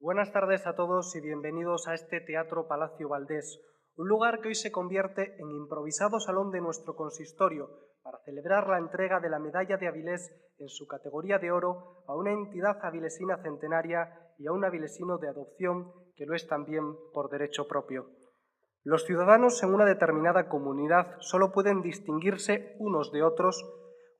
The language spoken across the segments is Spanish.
Buenas tardes a todos y bienvenidos a este Teatro Palacio Valdés, un lugar que hoy se convierte en improvisado salón de nuestro consistorio para celebrar la entrega de la Medalla de Avilés en su categoría de oro a una entidad avilesina centenaria y a un avilesino de adopción que lo es también por derecho propio. Los ciudadanos en una determinada comunidad solo pueden distinguirse unos de otros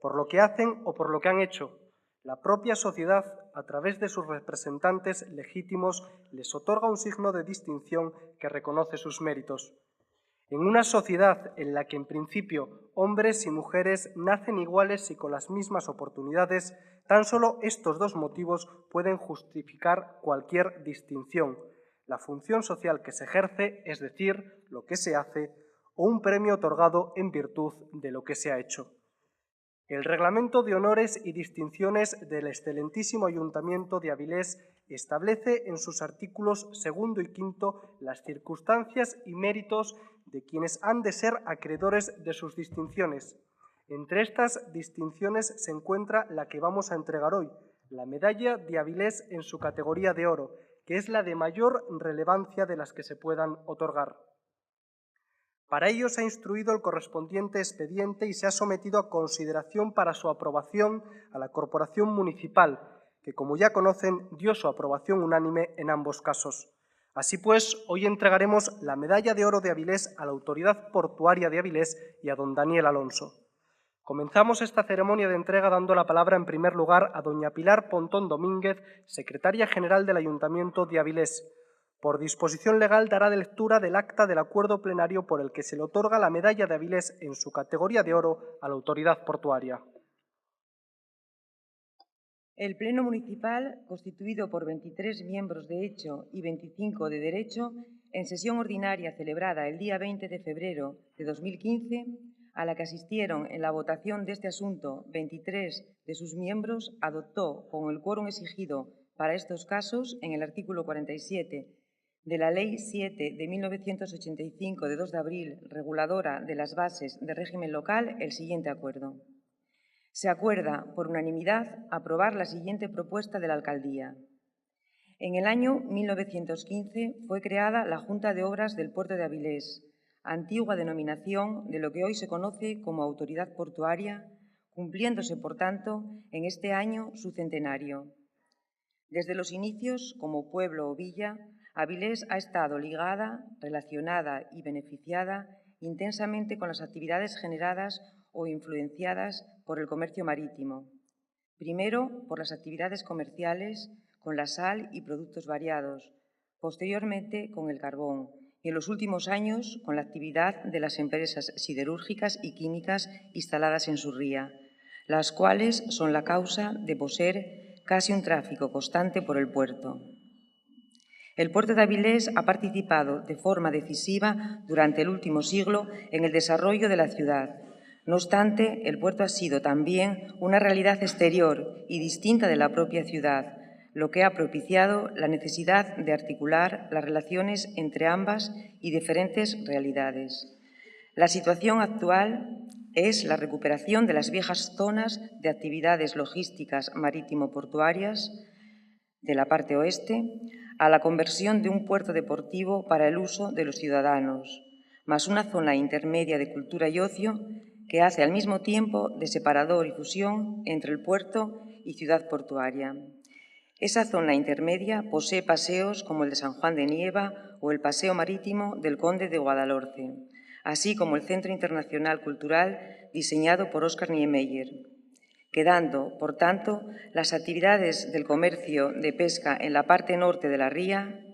por lo que hacen o por lo que han hecho. La propia sociedad, a través de sus representantes legítimos, les otorga un signo de distinción que reconoce sus méritos. En una sociedad en la que, en principio, hombres y mujeres nacen iguales y con las mismas oportunidades, tan solo estos dos motivos pueden justificar cualquier distinción: la función social que se ejerce, es decir, lo que se hace, o un premio otorgado en virtud de lo que se ha hecho. El Reglamento de Honores y Distinciones del excelentísimo Ayuntamiento de Avilés establece en sus artículos 2 y 5 las circunstancias y méritos de quienes han de ser acreedores de sus distinciones. Entre estas distinciones se encuentra la que vamos a entregar hoy, la Medalla de Avilés en su categoría de oro, que es la de mayor relevancia de las que se puedan otorgar. Para ello se ha instruido el correspondiente expediente y se ha sometido a consideración para su aprobación a la Corporación Municipal, que, como ya conocen, dio su aprobación unánime en ambos casos. Así pues, hoy entregaremos la Medalla de Oro de Avilés a la Autoridad Portuaria de Avilés y a don Daniel Alonso. Comenzamos esta ceremonia de entrega dando la palabra en primer lugar a doña Pilar Pontón Domínguez, secretaria general del Ayuntamiento de Avilés. Por disposición legal dará lectura del acta del acuerdo plenario por el que se le otorga la Medalla de Avilés en su categoría de oro a la autoridad portuaria. El Pleno Municipal, constituido por 23 miembros de hecho y 25 de derecho, en sesión ordinaria celebrada el día 20 de febrero de 2015, a la que asistieron en la votación de este asunto 23 de sus miembros, adoptó, con el quórum exigido para estos casos en el artículo 47 de la Ley 7 de 1985 de 2 de abril, reguladora de las bases de régimen local, el siguiente acuerdo. Se acuerda, por unanimidad, aprobar la siguiente propuesta de la Alcaldía. En el año 1915 fue creada la Junta de Obras del Puerto de Avilés, antigua denominación de lo que hoy se conoce como Autoridad Portuaria, cumpliéndose, por tanto, en este año su centenario. Desde los inicios, como pueblo o villa, Avilés ha estado ligada, relacionada y beneficiada intensamente con las actividades generadas o influenciadas por el comercio marítimo. Primero, por las actividades comerciales con la sal y productos variados, posteriormente con el carbón y en los últimos años con la actividad de las empresas siderúrgicas y químicas instaladas en su ría, las cuales son la causa de poseer casi un tráfico constante por el puerto. El puerto de Avilés ha participado de forma decisiva durante el último siglo en el desarrollo de la ciudad. No obstante, el puerto ha sido también una realidad exterior y distinta de la propia ciudad, lo que ha propiciado la necesidad de articular las relaciones entre ambas y diferentes realidades. La situación actual es la recuperación de las viejas zonas de actividades logísticas marítimo-portuarias de la parte oeste a la conversión de un puerto deportivo para el uso de los ciudadanos, más una zona intermedia de cultura y ocio que hace al mismo tiempo de separador y fusión entre el puerto y ciudad portuaria. Esa zona intermedia posee paseos como el de San Juan de Nieva o el Paseo Marítimo del Conde de Guadalhorce, así como el Centro Internacional Cultural diseñado por Oscar Niemeyer, quedando, por tanto, las actividades del comercio de pesca en la parte norte de la ría,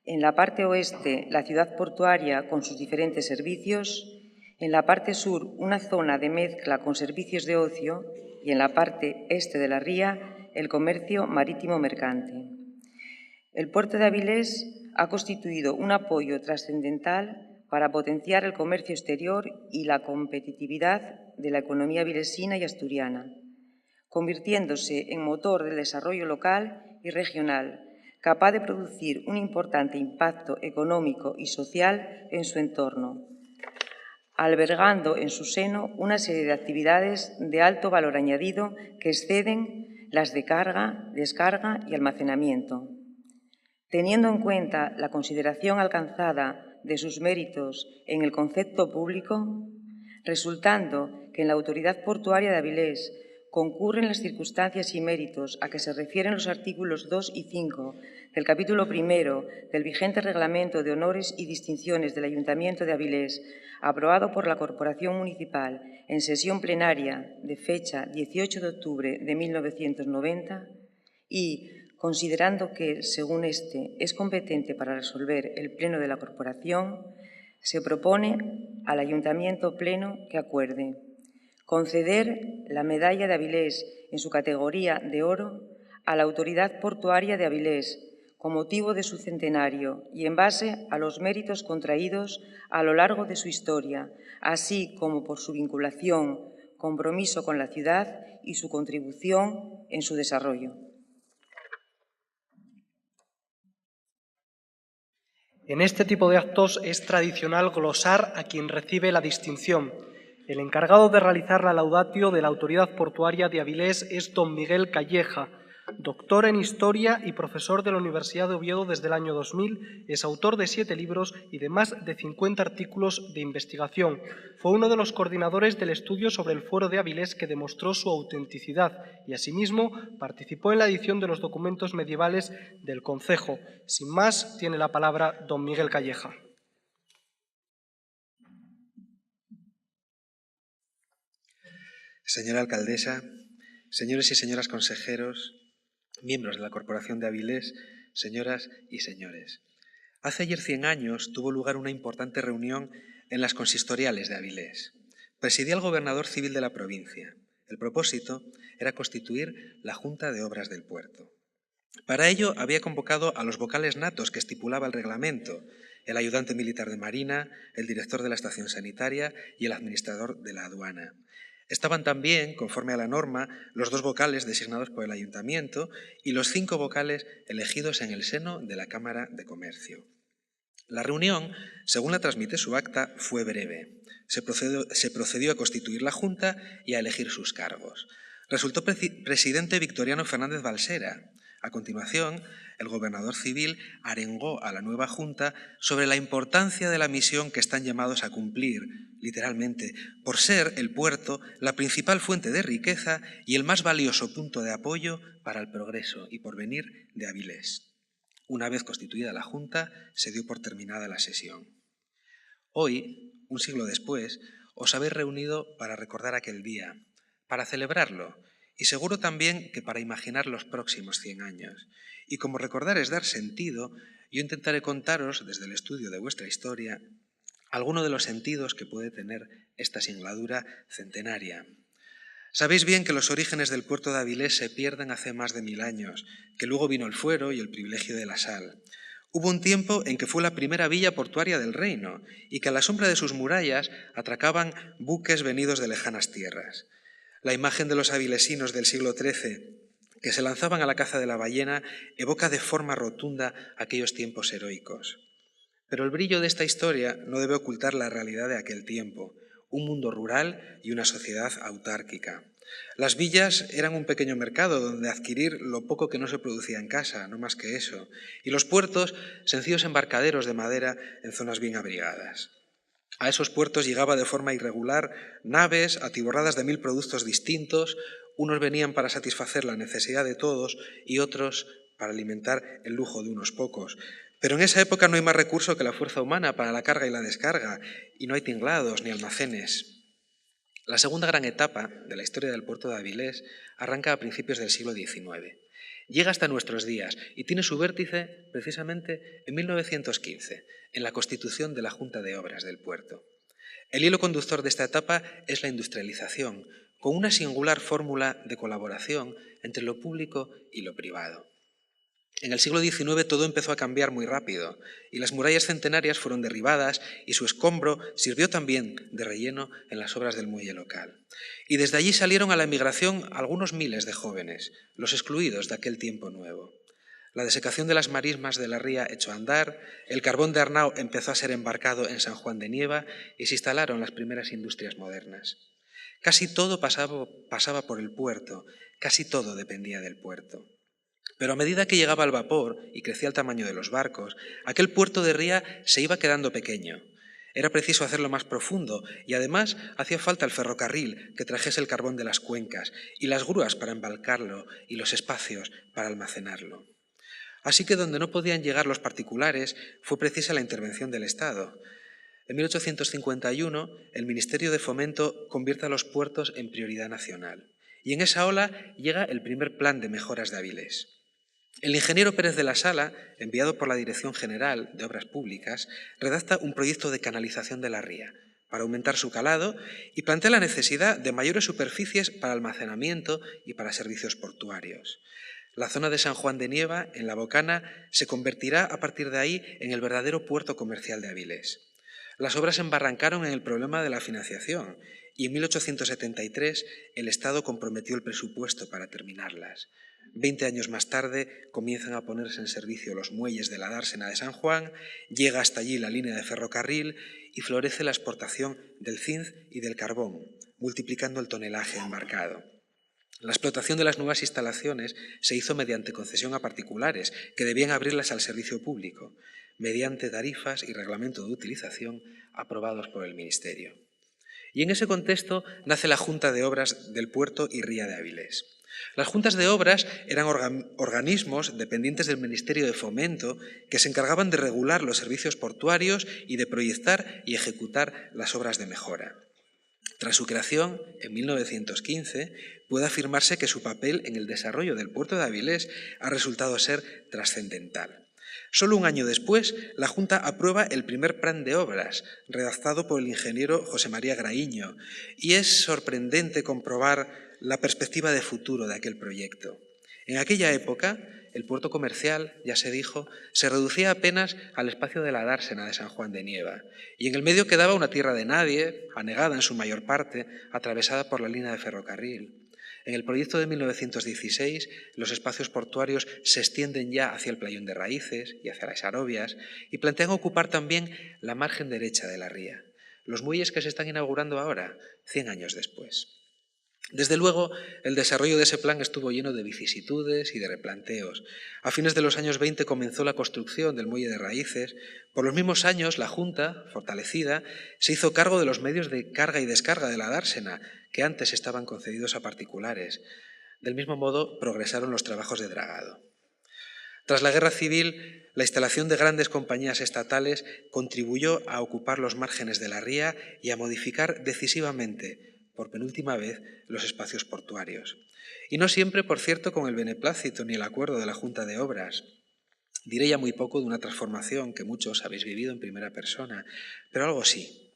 en la parte oeste la ciudad portuaria con sus diferentes servicios, en la parte sur una zona de mezcla con servicios de ocio y en la parte este de la ría el comercio marítimo mercante. El puerto de Avilés ha constituido un apoyo trascendental para potenciar el comercio exterior y la competitividad de la economía avilesina y asturiana, convirtiéndose en motor del desarrollo local y regional, capaz de producir un importante impacto económico y social en su entorno, albergando en su seno una serie de actividades de alto valor añadido que exceden las de carga, descarga y almacenamiento. Teniendo en cuenta la consideración alcanzada de sus méritos en el concepto público, resultando que en la Autoridad Portuaria de Avilés concurren las circunstancias y méritos a que se refieren los artículos 2 y 5 del capítulo primero del vigente Reglamento de Honores y Distinciones del Ayuntamiento de Avilés, aprobado por la Corporación Municipal en sesión plenaria de fecha 18 de octubre de 1990, y considerando que, según este, es competente para resolver el Pleno de la Corporación, se propone al Ayuntamiento Pleno que acuerde conceder la Medalla de Avilés en su categoría de oro a la Autoridad Portuaria de Avilés con motivo de su centenario y en base a los méritos contraídos a lo largo de su historia, así como por su vinculación, compromiso con la ciudad y su contribución en su desarrollo. En este tipo de actos es tradicional glosar a quien recibe la distinción. El encargado de realizar la laudatio de la Autoridad Portuaria de Avilés es don Miguel Calleja, doctor en Historia y profesor de la Universidad de Oviedo desde el año 2000, es autor de 7 libros y de más de 50 artículos de investigación. Fue uno de los coordinadores del estudio sobre el fuero de Avilés que demostró su autenticidad y, asimismo, participó en la edición de los documentos medievales del concejo. Sin más, tiene la palabra don Miguel Calleja. Señora alcaldesa, señores y señoras consejeros, miembros de la Corporación de Avilés, señoras y señores. Hace ayer 100 años tuvo lugar una importante reunión en las consistoriales de Avilés. Presidía el gobernador civil de la provincia. El propósito era constituir la Junta de Obras del Puerto. Para ello había convocado a los vocales natos que estipulaba el reglamento, el ayudante militar de Marina, el director de la estación sanitaria y el administrador de la aduana. Estaban también, conforme a la norma, los 2 vocales designados por el ayuntamiento y los 5 vocales elegidos en el seno de la Cámara de Comercio. La reunión, según la transmite su acta, fue breve. Se procedió a constituir la Junta y a elegir sus cargos. Resultó presidente Victoriano Fernández Balsera. A continuación, el gobernador civil arengó a la nueva Junta sobre la importancia de la misión que están llamados a cumplir, literalmente, por ser el puerto la principal fuente de riqueza y el más valioso punto de apoyo para el progreso y porvenir de Avilés. Una vez constituida la Junta, se dio por terminada la sesión. Hoy, un siglo después, os habéis reunido para recordar aquel día, para celebrarlo, y seguro también que para imaginar los próximos 100 años. Y como recordar es dar sentido, yo intentaré contaros, desde el estudio de vuestra historia, alguno de los sentidos que puede tener esta singladura centenaria. Sabéis bien que los orígenes del puerto de Avilés se pierden hace más de 1000 años, que luego vino el fuero y el privilegio de la sal. Hubo un tiempo en que fue la primera villa portuaria del reino y que a la sombra de sus murallas atracaban buques venidos de lejanas tierras. La imagen de los avilesinos del siglo XIII que se lanzaban a la caza de la ballena evoca de forma rotunda aquellos tiempos heroicos. Pero el brillo de esta historia no debe ocultar la realidad de aquel tiempo, un mundo rural y una sociedad autárquica. Las villas eran un pequeño mercado donde adquirir lo poco que no se producía en casa, no más que eso, y los puertos, sencillos embarcaderos de madera en zonas bien abrigadas. A esos puertos llegaba de forma irregular naves atiborradas de 1000 productos distintos, unos venían para satisfacer la necesidad de todos y otros para alimentar el lujo de unos pocos. Pero en esa época no hay más recurso que la fuerza humana para la carga y la descarga, y no hay tinglados ni almacenes. La segunda gran etapa de la historia del puerto de Avilés arranca a principios del siglo XIX. Llega hasta nuestros días y tiene su vértice precisamente en 1915, en la constitución de la Junta de Obras del puerto. El hilo conductor de esta etapa es la industrialización, con una singular fórmula de colaboración entre lo público y lo privado. En el siglo XIX todo empezó a cambiar muy rápido y las murallas centenarias fueron derribadas y su escombro sirvió también de relleno en las obras del muelle local. Y desde allí salieron a la emigración algunos miles de jóvenes, los excluidos de aquel tiempo nuevo. La desecación de las marismas de la ría echó a andar, el carbón de Arnao empezó a ser embarcado en San Juan de Nieva y se instalaron las primeras industrias modernas. Casi todo pasaba por el puerto, casi todo dependía del puerto. Pero a medida que llegaba el vapor y crecía el tamaño de los barcos, aquel puerto de Ría se iba quedando pequeño. Era preciso hacerlo más profundo y además hacía falta el ferrocarril que trajese el carbón de las cuencas y las grúas para embarcarlo y los espacios para almacenarlo. Así que donde no podían llegar los particulares fue precisa la intervención del Estado. En 1851 el Ministerio de Fomento convierte a los puertos en prioridad nacional y en esa ola llega el primer plan de mejoras de Avilés. El ingeniero Pérez de la Sala, enviado por la Dirección General de Obras Públicas, redacta un proyecto de canalización de la ría para aumentar su calado y plantea la necesidad de mayores superficies para almacenamiento y para servicios portuarios. La zona de San Juan de Nieva, en la Bocana, se convertirá a partir de ahí en el verdadero puerto comercial de Avilés. Las obras se embarrancaron en el problema de la financiación y en 1873 el Estado comprometió el presupuesto para terminarlas. 20 años más tarde comienzan a ponerse en servicio los muelles de la dársena de San Juan, llega hasta allí la línea de ferrocarril y florece la exportación del zinc y del carbón, multiplicando el tonelaje embarcado. La explotación de las nuevas instalaciones se hizo mediante concesión a particulares, que debían abrirlas al servicio público, mediante tarifas y reglamento de utilización aprobados por el Ministerio. Y en ese contexto nace la Junta de Obras del Puerto y Ría de Avilés. Las juntas de obras eran organismos dependientes del Ministerio de Fomento que se encargaban de regular los servicios portuarios y de proyectar y ejecutar las obras de mejora. Tras su creación, en 1915, puede afirmarse que su papel en el desarrollo del puerto de Avilés ha resultado ser trascendental. Solo un año después, la Junta aprueba el primer plan de obras, redactado por el ingeniero José María Graíño, y es sorprendente comprobar la perspectiva de futuro de aquel proyecto. En aquella época, el puerto comercial, ya se dijo, se reducía apenas al espacio de la dársena de San Juan de Nieva, y en el medio quedaba una tierra de nadie, anegada en su mayor parte, atravesada por la línea de ferrocarril. En el proyecto de 1916, los espacios portuarios se extienden ya hacia el Playón de Raíces y hacia las Arobias y plantean ocupar también la margen derecha de la ría, los muelles que se están inaugurando ahora, 100 años después. Desde luego, el desarrollo de ese plan estuvo lleno de vicisitudes y de replanteos. A fines de los años 20 comenzó la construcción del muelle de Raíces. Por los mismos años, la Junta, fortalecida, se hizo cargo de los medios de carga y descarga de la dársena, que antes estaban concedidos a particulares. Del mismo modo, progresaron los trabajos de dragado. Tras la Guerra Civil, la instalación de grandes compañías estatales contribuyó a ocupar los márgenes de la ría y a modificar decisivamente, por penúltima vez, los espacios portuarios. Y no siempre, por cierto, con el beneplácito ni el acuerdo de la Junta de Obras. Diré ya muy poco de una transformación que muchos habéis vivido en primera persona, pero algo sí.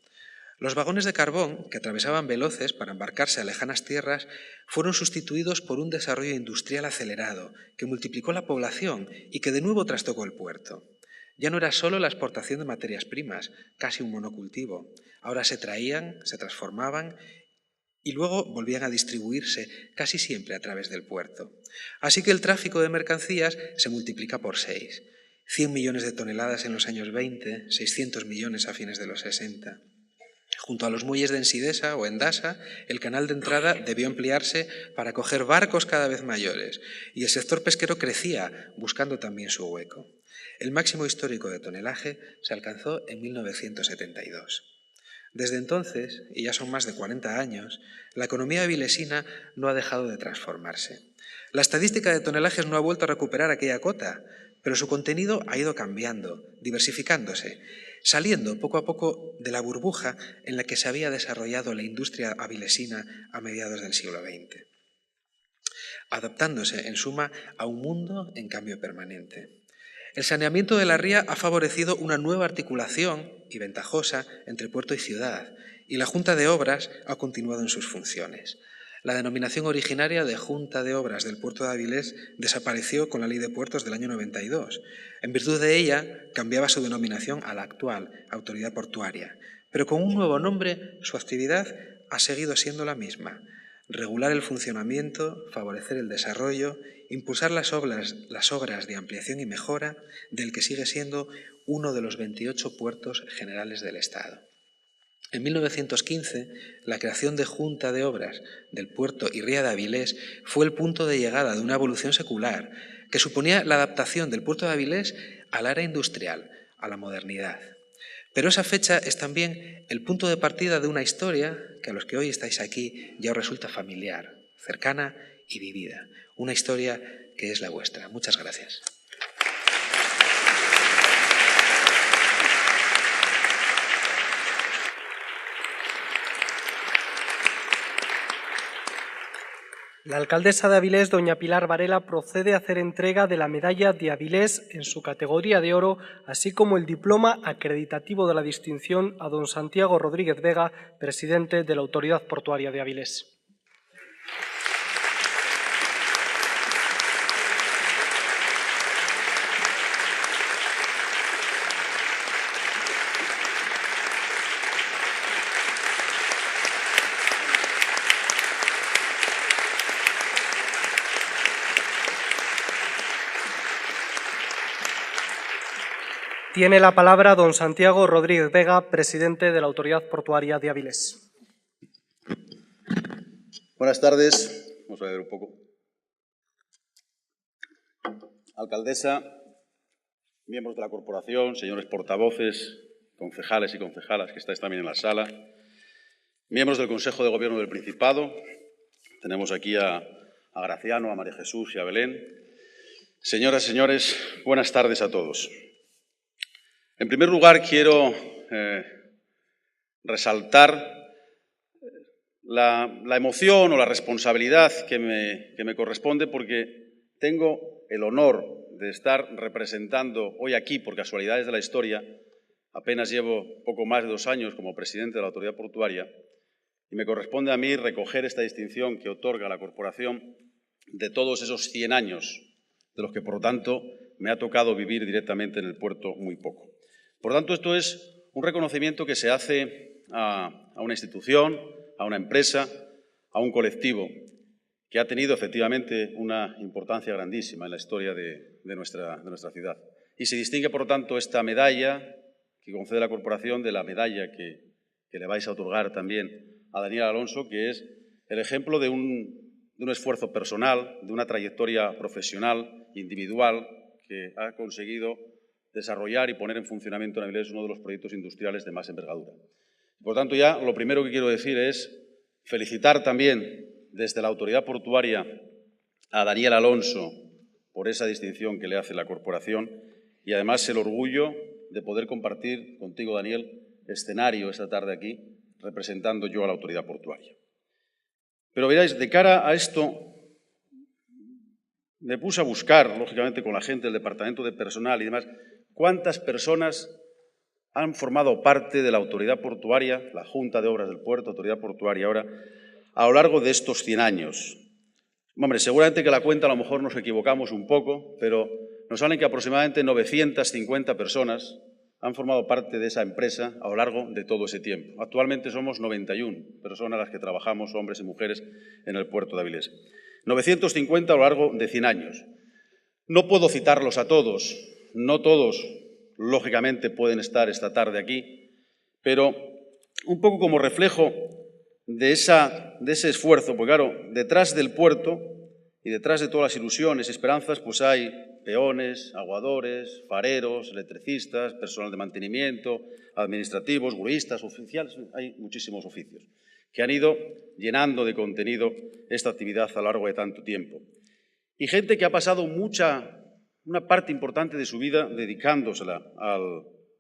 Los vagones de carbón, que atravesaban veloces para embarcarse a lejanas tierras, fueron sustituidos por un desarrollo industrial acelerado, que multiplicó la población y que de nuevo trastocó el puerto. Ya no era solo la exportación de materias primas, casi un monocultivo. Ahora se traían, se transformaban y luego volvían a distribuirse casi siempre a través del puerto. Así que el tráfico de mercancías se multiplica por 6. 100 millones de toneladas en los años 20, 600 millones a fines de los 60. Junto a los muelles de Ensidesa o Endasa, el canal de entrada debió ampliarse para acoger barcos cada vez mayores y el sector pesquero crecía, buscando también su hueco. El máximo histórico de tonelaje se alcanzó en 1972. Desde entonces, y ya son más de 40 años, la economía avilesina no ha dejado de transformarse. La estadística de tonelajes no ha vuelto a recuperar aquella cota, pero su contenido ha ido cambiando, diversificándose, saliendo poco a poco de la burbuja en la que se había desarrollado la industria avilesina a mediados del siglo XX, adaptándose, en suma, a un mundo en cambio permanente. El saneamiento de la ría ha favorecido una nueva articulación, y ventajosa, entre puerto y ciudad, y la Junta de Obras ha continuado en sus funciones. La denominación originaria de Junta de Obras del Puerto de Avilés desapareció con la Ley de Puertos del año 92. En virtud de ella, cambiaba su denominación a la actual Autoridad Portuaria, pero con un nuevo nombre, su actividad ha seguido siendo la misma: regular el funcionamiento, favorecer el desarrollo, impulsar las obras de ampliación y mejora del que sigue siendo uno de los 28 puertos generales del Estado. En 1915, la creación de Junta de Obras del Puerto y Ría de Avilés fue el punto de llegada de una evolución secular que suponía la adaptación del puerto de Avilés a la era industrial, a la modernidad. Pero esa fecha es también el punto de partida de una historia que a los que hoy estáis aquí ya os resulta familiar, cercana y vivida. Una historia que es la vuestra. Muchas gracias. La alcaldesa de Avilés, doña Pilar Varela, procede a hacer entrega de la medalla de Avilés en su categoría de oro, así como el diploma acreditativo de la distinción a don Santiago Rodríguez Vega, presidente de la Autoridad Portuaria de Avilés. Tiene la palabra don Santiago Rodríguez Vega, presidente de la Autoridad Portuaria de Avilés. Buenas tardes. Vamos a ver un poco. Alcaldesa, miembros de la corporación, señores portavoces, concejales y concejalas que estáis también en la sala, miembros del Consejo de Gobierno del Principado, tenemos aquí a Graciano, a María Jesús y a Belén. Señoras y señores, buenas tardes a todos. En primer lugar, quiero resaltar la emoción o la responsabilidad que me corresponde, porque tengo el honor de estar representando hoy aquí, por casualidades de la historia, apenas llevo poco más de 2 años como presidente de la Autoridad Portuaria, y me corresponde a mí recoger esta distinción que otorga la corporación de todos esos 100 años, de los que, por lo tanto, me ha tocado vivir directamente en el puerto muy poco. Por tanto, esto es un reconocimiento que se hace a una institución, a una empresa, a un colectivo que ha tenido efectivamente una importancia grandísima en la historia de nuestra ciudad. Y se distingue, por lo tanto, esta medalla que concede la corporación de la medalla que le vais a otorgar también a Daniel Alonso, que es el ejemplo de un esfuerzo personal, de una trayectoria profesional, individual, que ha conseguido desarrollar y poner en funcionamiento en Avilés uno de los proyectos industriales de más envergadura. Por tanto, ya lo primero que quiero decir es felicitar también desde la Autoridad Portuaria a Daniel Alonso por esa distinción que le hace la corporación y además el orgullo de poder compartir contigo, Daniel, escenario esta tarde aquí, representando yo a la Autoridad Portuaria. Pero veréis, de cara a esto, me puse a buscar, lógicamente con la gente del Departamento de Personal y demás, cuántas personas han formado parte de la Autoridad Portuaria, la Junta de Obras del Puerto, Autoridad Portuaria ahora, a lo largo de estos 100 años. Hombre, seguramente que la cuenta a lo mejor nos equivocamos un poco, pero nos salen que aproximadamente 950 personas han formado parte de esa empresa a lo largo de todo ese tiempo. Actualmente somos 91 personas las que trabajamos, hombres y mujeres, en el puerto de Avilés. 950 a lo largo de 100 años. No puedo citarlos a todos, no todos, lógicamente, pueden estar esta tarde aquí, pero un poco como reflejo de ese esfuerzo, porque claro, detrás del puerto y detrás de todas las ilusiones y esperanzas, pues hay peones, aguadores, fareros, electricistas, personal de mantenimiento, administrativos, guristas, oficiales, hay muchísimos oficios que han ido llenando de contenido esta actividad a lo largo de tanto tiempo. Y gente que ha pasado una parte importante de su vida dedicándosela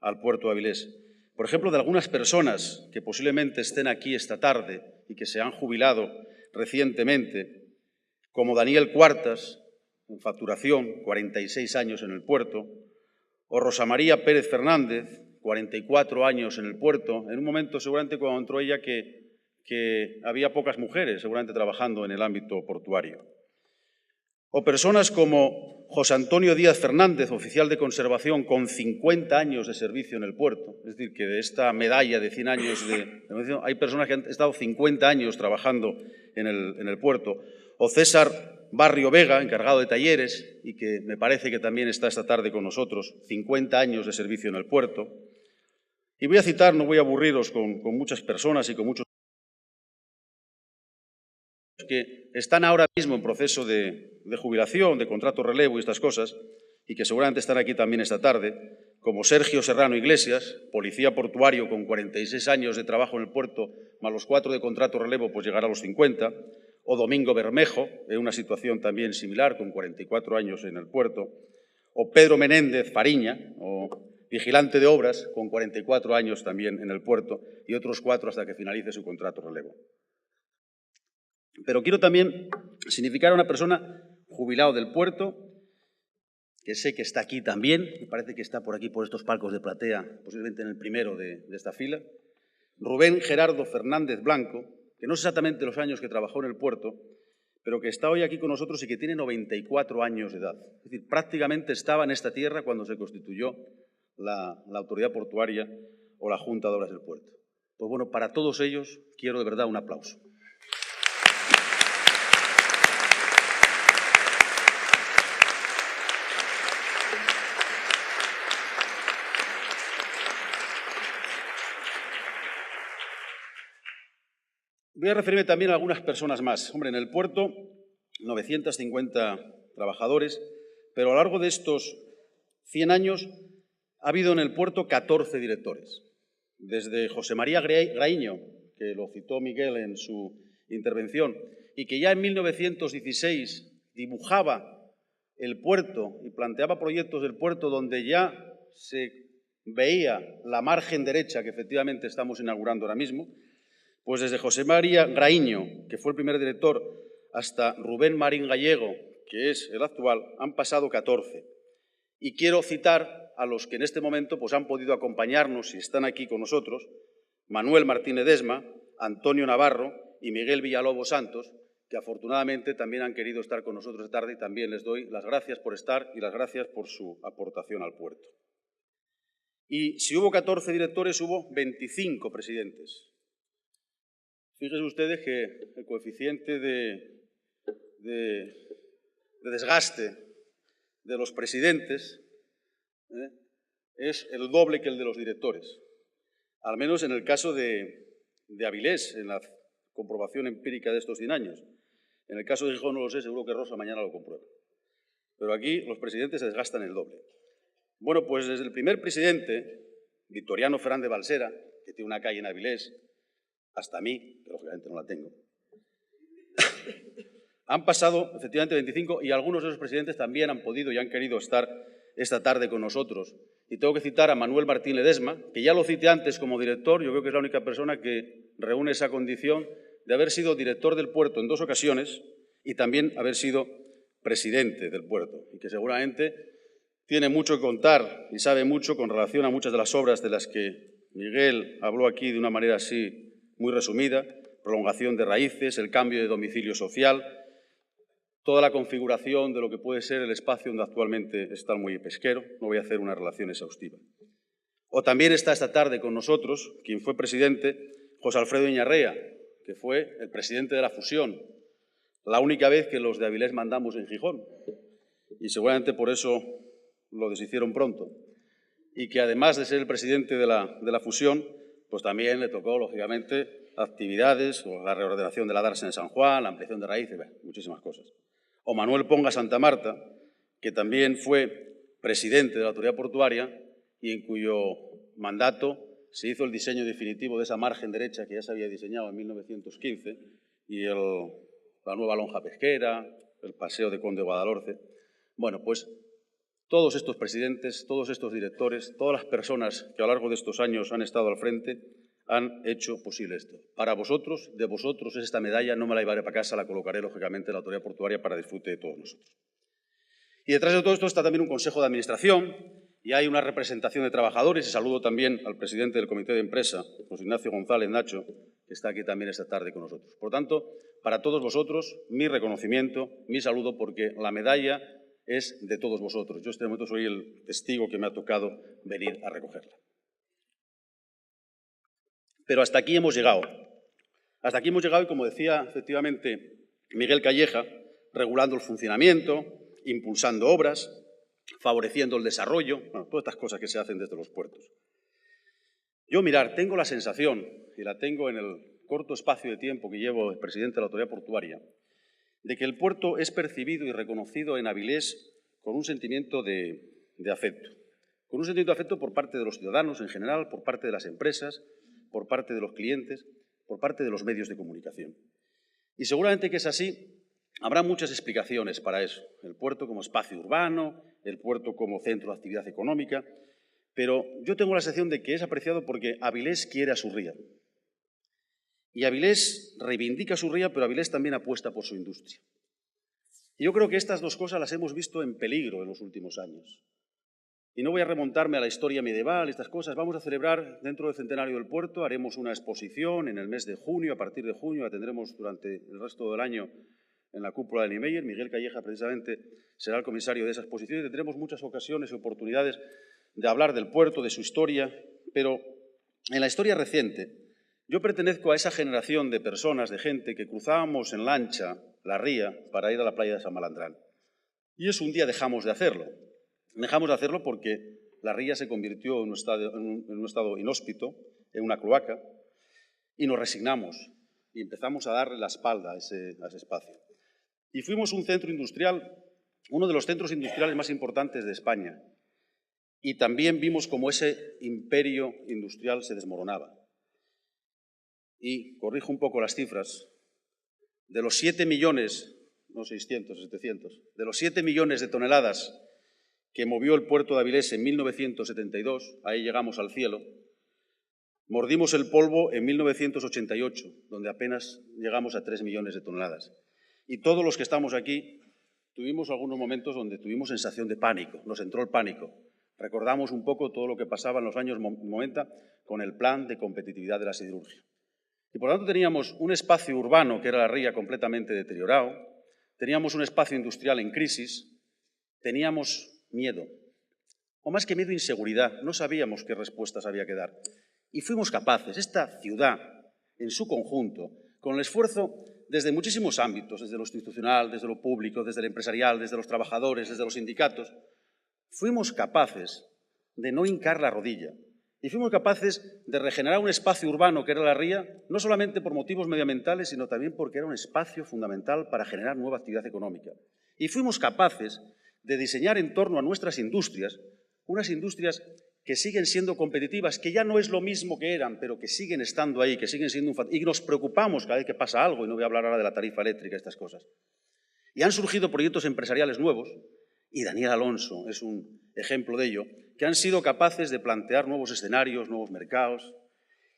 al puerto de Avilés. Por ejemplo, de algunas personas que posiblemente estén aquí esta tarde y que se han jubilado recientemente, como Daniel Cuartas, en facturación, 46 años en el puerto, o Rosa María Pérez Fernández, 44 años en el puerto, en un momento seguramente cuando entró ella que había pocas mujeres seguramente trabajando en el ámbito portuario. O personas como José Antonio Díaz Fernández, oficial de conservación con 50 años de servicio en el puerto, es decir, que de esta medalla de 100 años hay personas que han estado 50 años trabajando en el puerto. O César Barrio Vega, encargado de talleres, y que me parece que también está esta tarde con nosotros, 50 años de servicio en el puerto. Y voy a citar, no voy a aburriros con muchas personas y con muchos que están ahora mismo en proceso de jubilación, de contrato relevo y estas cosas, y que seguramente están aquí también esta tarde, como Sergio Serrano Iglesias, policía portuario con 46 años de trabajo en el puerto, más los 4 de contrato relevo, pues llegará a los 50, o Domingo Bermejo, en una situación también similar, con 44 años en el puerto, o Pedro Menéndez Fariña, o vigilante de obras, con 44 años también en el puerto, y otros 4 hasta que finalice su contrato relevo. Pero quiero también significar a una persona jubilado del puerto, que sé que está aquí también, me parece que está por aquí, por estos palcos de platea, posiblemente en el primero de esta fila, Rubén Gerardo Fernández Blanco, que no sé exactamente los años que trabajó en el puerto, pero que está hoy aquí con nosotros y que tiene 94 años de edad. Es decir, prácticamente estaba en esta tierra cuando se constituyó la Autoridad Portuaria o la Junta de Obras del Puerto. Pues bueno, para todos ellos quiero de verdad un aplauso. Voy a referirme también a algunas personas más. Hombre, en el puerto, 950 trabajadores, pero a lo largo de estos 100 años ha habido en el puerto 14 directores. Desde José María Graíño, que lo citó Miguel en su intervención, y que ya en 1916 dibujaba el puerto y planteaba proyectos del puerto donde ya se veía la margen derecha que efectivamente estamos inaugurando ahora mismo. Pues desde José María Graíño, que fue el primer director, hasta Rubén Marín Gallego, que es el actual, han pasado 14. Y quiero citar a los que en este momento pues, han podido acompañarnos y están aquí con nosotros: Manuel Martínez Ledesma, Antonio Navarro y Miguel Villalobos Santos, que afortunadamente también han querido estar con nosotros esta tarde, y también les doy las gracias por estar y las gracias por su aportación al puerto. Y si hubo 14 directores, hubo 25 presidentes. Fíjense ustedes que el coeficiente de desgaste de los presidentes es el doble que el de los directores. Al menos en el caso de Avilés, en la comprobación empírica de estos 100 años. En el caso de Gijón no lo sé, seguro que Rosa mañana lo comprueba. Pero aquí los presidentes se desgastan el doble. Bueno, pues desde el primer presidente, Victoriano Fernández Balsera, que tiene una calle en Avilés, hasta mí, que lógicamente no la tengo, han pasado efectivamente 25 y algunos de esos presidentes también han podido y han querido estar esta tarde con nosotros. Y tengo que citar a Manuel Martín Ledesma, que ya lo cité antes como director. Yo creo que es la única persona que reúne esa condición de haber sido director del puerto en 2 ocasiones y también haber sido presidente del puerto, y que seguramente tiene mucho que contar y sabe mucho con relación a muchas de las obras de las que Miguel habló aquí de una manera así muy resumida: prolongación de raíces, el cambio de domicilio social, toda la configuración de lo que puede ser el espacio donde actualmente está el muelle pesquero. No voy a hacer una relación exhaustiva. O también está esta tarde con nosotros quien fue presidente, José Alfredo Iñarrea, que fue el presidente de la fusión, la única vez que los de Avilés mandamos en Gijón, y seguramente por eso lo deshicieron pronto, y que además de ser el presidente de la fusión, pues también le tocó, lógicamente, actividades, o la reordenación de la dársena en San Juan, la ampliación de raíces, muchísimas cosas. O Manuel Ponga Santa Marta, que también fue presidente de la Autoridad Portuaria y en cuyo mandato se hizo el diseño definitivo de esa margen derecha que ya se había diseñado en 1915 y la nueva lonja pesquera, el paseo de Conde de Guadalhorce. Bueno, pues todos estos presidentes, todos estos directores, todas las personas que a lo largo de estos años han estado al frente han hecho posible esto. Para vosotros, de vosotros, es esta medalla, no me la llevaré para casa, la colocaré lógicamente en la Autoridad Portuaria para disfrute de todos nosotros. Y detrás de todo esto está también un Consejo de Administración y hay una representación de trabajadores, y saludo también al presidente del Comité de Empresa, José Ignacio González Nacho, que está aquí también esta tarde con nosotros. Por tanto, para todos vosotros, mi reconocimiento, mi saludo, porque la medalla es de todos vosotros. Yo en este momento soy el testigo que me ha tocado venir a recogerla. Pero hasta aquí hemos llegado. Hasta aquí hemos llegado y, como decía efectivamente Miguel Calleja, regulando el funcionamiento, impulsando obras, favoreciendo el desarrollo, bueno, todas estas cosas que se hacen desde los puertos. Yo, tengo la sensación, y la tengo en el corto espacio de tiempo que llevo de presidente de la Autoridad Portuaria, de que el puerto es percibido y reconocido en Avilés con un sentimiento de afecto. Con un sentimiento de afecto por parte de los ciudadanos en general, por parte de las empresas, por parte de los clientes, por parte de los medios de comunicación. Y seguramente que es así. Habrá muchas explicaciones para eso. El puerto como espacio urbano, el puerto como centro de actividad económica, pero yo tengo la sensación de que es apreciado porque Avilés quiere a su ría. Y Avilés reivindica su ría, pero Avilés también apuesta por su industria. Y yo creo que estas dos cosas las hemos visto en peligro en los últimos años. Y no voy a remontarme a la historia medieval, estas cosas. Vamos a celebrar dentro del centenario del puerto, haremos una exposición en el mes de junio, a partir de junio la tendremos durante el resto del año en la cúpula de Niemeyer. Miguel Calleja precisamente será el comisario de esa exposición y tendremos muchas ocasiones y oportunidades de hablar del puerto, de su historia, pero en la historia reciente yo pertenezco a esa generación de personas, de gente que cruzábamos en lancha la ría para ir a la playa de San Malandrán. Y eso un día dejamos de hacerlo. Dejamos de hacerlo porque la ría se convirtió en un estado inhóspito, en una cloaca, y nos resignamos y empezamos a darle la espalda a ese espacio. Y fuimos un centro industrial, uno de los centros industriales más importantes de España. Y también vimos cómo ese imperio industrial se desmoronaba. Y, corrijo un poco las cifras, de los 7 millones, no 600, 700, de los 7 millones de toneladas que movió el puerto de Avilés en 1972, ahí llegamos al cielo, mordimos el polvo en 1988, donde apenas llegamos a 3 millones de toneladas. Y todos los que estamos aquí tuvimos algunos momentos donde tuvimos sensación de pánico, nos entró el pánico. Recordamos un poco todo lo que pasaba en los años 90 con el plan de competitividad de la siderurgia. Y por lo tanto teníamos un espacio urbano, que era la ría, completamente deteriorado, teníamos un espacio industrial en crisis, teníamos miedo, o más que miedo, inseguridad, no sabíamos qué respuestas había que dar. Y fuimos capaces, esta ciudad en su conjunto, con el esfuerzo desde muchísimos ámbitos, desde lo institucional, desde lo público, desde lo empresarial, desde los trabajadores, desde los sindicatos, fuimos capaces de no hincar la rodilla y fuimos capaces de regenerar un espacio urbano que era la ría, no solamente por motivos medioambientales, sino también porque era un espacio fundamental para generar nueva actividad económica. Y fuimos capaces de diseñar en torno a nuestras industrias, unas industrias que siguen siendo competitivas, que ya no es lo mismo que eran, pero que siguen estando ahí, que siguen siendo y nos preocupamos cada vez que pasa algo, y no voy a hablar ahora de la tarifa eléctrica, estas cosas. Y han surgido proyectos empresariales nuevos, y Daniel Alonso es un ejemplo de ello, que han sido capaces de plantear nuevos escenarios, nuevos mercados,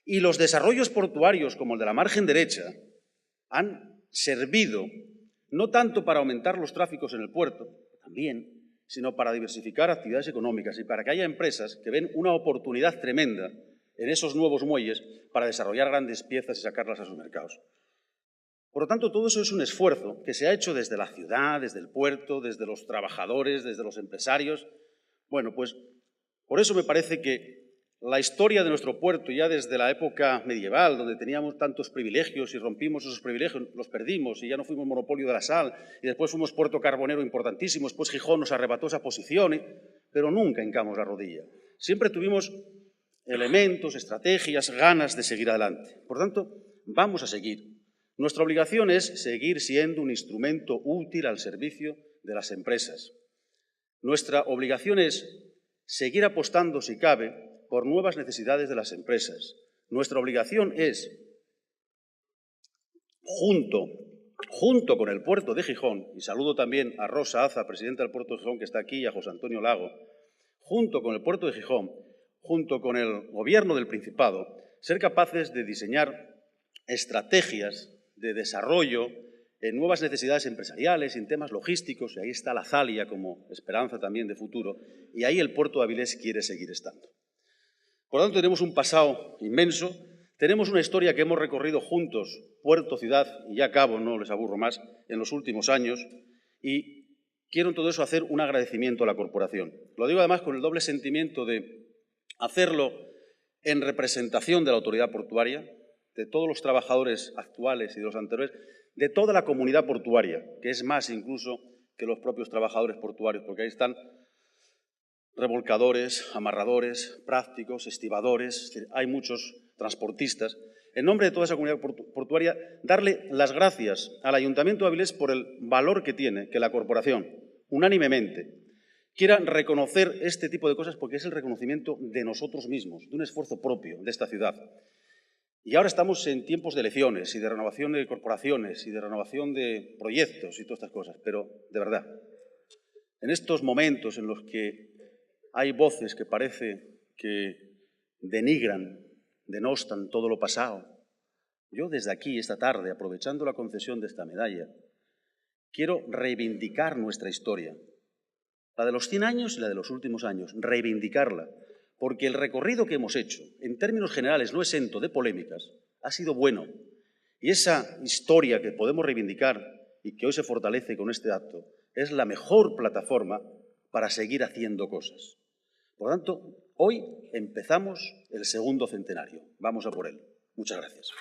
y los desarrollos portuarios, como el de la margen derecha, han servido no tanto para aumentar los tráficos en el puerto, también, sino para diversificar actividades económicas y para que haya empresas que ven una oportunidad tremenda en esos nuevos muelles para desarrollar grandes piezas y sacarlas a sus mercados. Por lo tanto, todo eso es un esfuerzo que se ha hecho desde la ciudad, desde el puerto, desde los trabajadores, desde los empresarios. Bueno, pues por eso me parece que la historia de nuestro puerto, ya desde la época medieval, donde teníamos tantos privilegios y rompimos esos privilegios, los perdimos y ya no fuimos monopolio de la sal, y después fuimos puerto carbonero importantísimo, después Gijón nos arrebató esa posición, pero nunca hincamos la rodilla. Siempre tuvimos elementos, estrategias, ganas de seguir adelante. Por tanto, vamos a seguir. Nuestra obligación es seguir siendo un instrumento útil al servicio de las empresas. Nuestra obligación es seguir apostando, si cabe, por nuevas necesidades de las empresas. Nuestra obligación es, junto con el puerto de Gijón, y saludo también a Rosa Aza, presidenta del puerto de Gijón, que está aquí, y a José Antonio Lago, junto con el puerto de Gijón, junto con el Gobierno del Principado, ser capaces de diseñar estrategias de desarrollo en nuevas necesidades empresariales, en temas logísticos, y ahí está la Zalia como esperanza también de futuro, y ahí el puerto de Avilés quiere seguir estando. Por lo tanto, tenemos un pasado inmenso, tenemos una historia que hemos recorrido juntos, puerto, ciudad, y ya acabo, no les aburro más, en los últimos años, y quiero en todo eso hacer un agradecimiento a la corporación. Lo digo además con el doble sentimiento de hacerlo en representación de la autoridad portuaria, de todos los trabajadores actuales y de los anteriores, de toda la comunidad portuaria, que es más incluso que los propios trabajadores portuarios, porque ahí están revolcadores, amarradores, prácticos, estibadores, hay muchos transportistas, en nombre de toda esa comunidad portuaria, darle las gracias al Ayuntamiento de Avilés por el valor que tiene que la corporación, unánimemente, quiera reconocer este tipo de cosas porque es el reconocimiento de nosotros mismos, de un esfuerzo propio de esta ciudad. Y ahora estamos en tiempos de elecciones y de renovación de corporaciones y de renovación de proyectos y todas estas cosas, pero de verdad, en estos momentos en los que hay voces que parece que denigran, denostan todo lo pasado, yo desde aquí, esta tarde, aprovechando la concesión de esta medalla, quiero reivindicar nuestra historia, la de los 100 años y la de los últimos años, reivindicarla, porque el recorrido que hemos hecho, en términos generales no exento de polémicas, ha sido bueno. Y esa historia que podemos reivindicar y que hoy se fortalece con este acto es la mejor plataforma para seguir haciendo cosas. Por lo tanto, hoy empezamos el segundo centenario. Vamos a por él. Muchas gracias.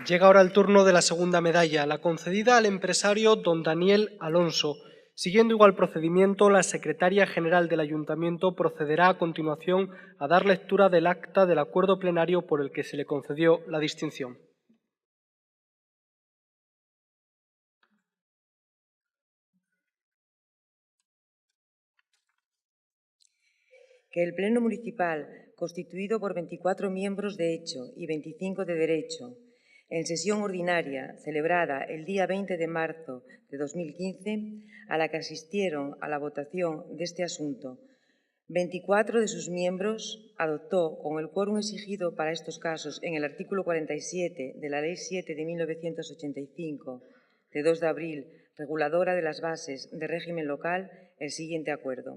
Llega ahora el turno de la segunda medalla, la concedida al empresario don Daniel Alonso. Siguiendo igual procedimiento, la secretaria general del Ayuntamiento procederá a continuación a dar lectura del acta del acuerdo plenario por el que se le concedió la distinción. Que el Pleno Municipal, constituido por 24 miembros de hecho y 25 de derecho, en sesión ordinaria celebrada el día 20 de marzo de 2015, a la que asistieron a la votación de este asunto 24 de sus miembros, adoptó, con el quórum exigido para estos casos en el artículo 47 de la Ley 7 de 1985, de 2 de abril, reguladora de las bases de régimen local, el siguiente acuerdo.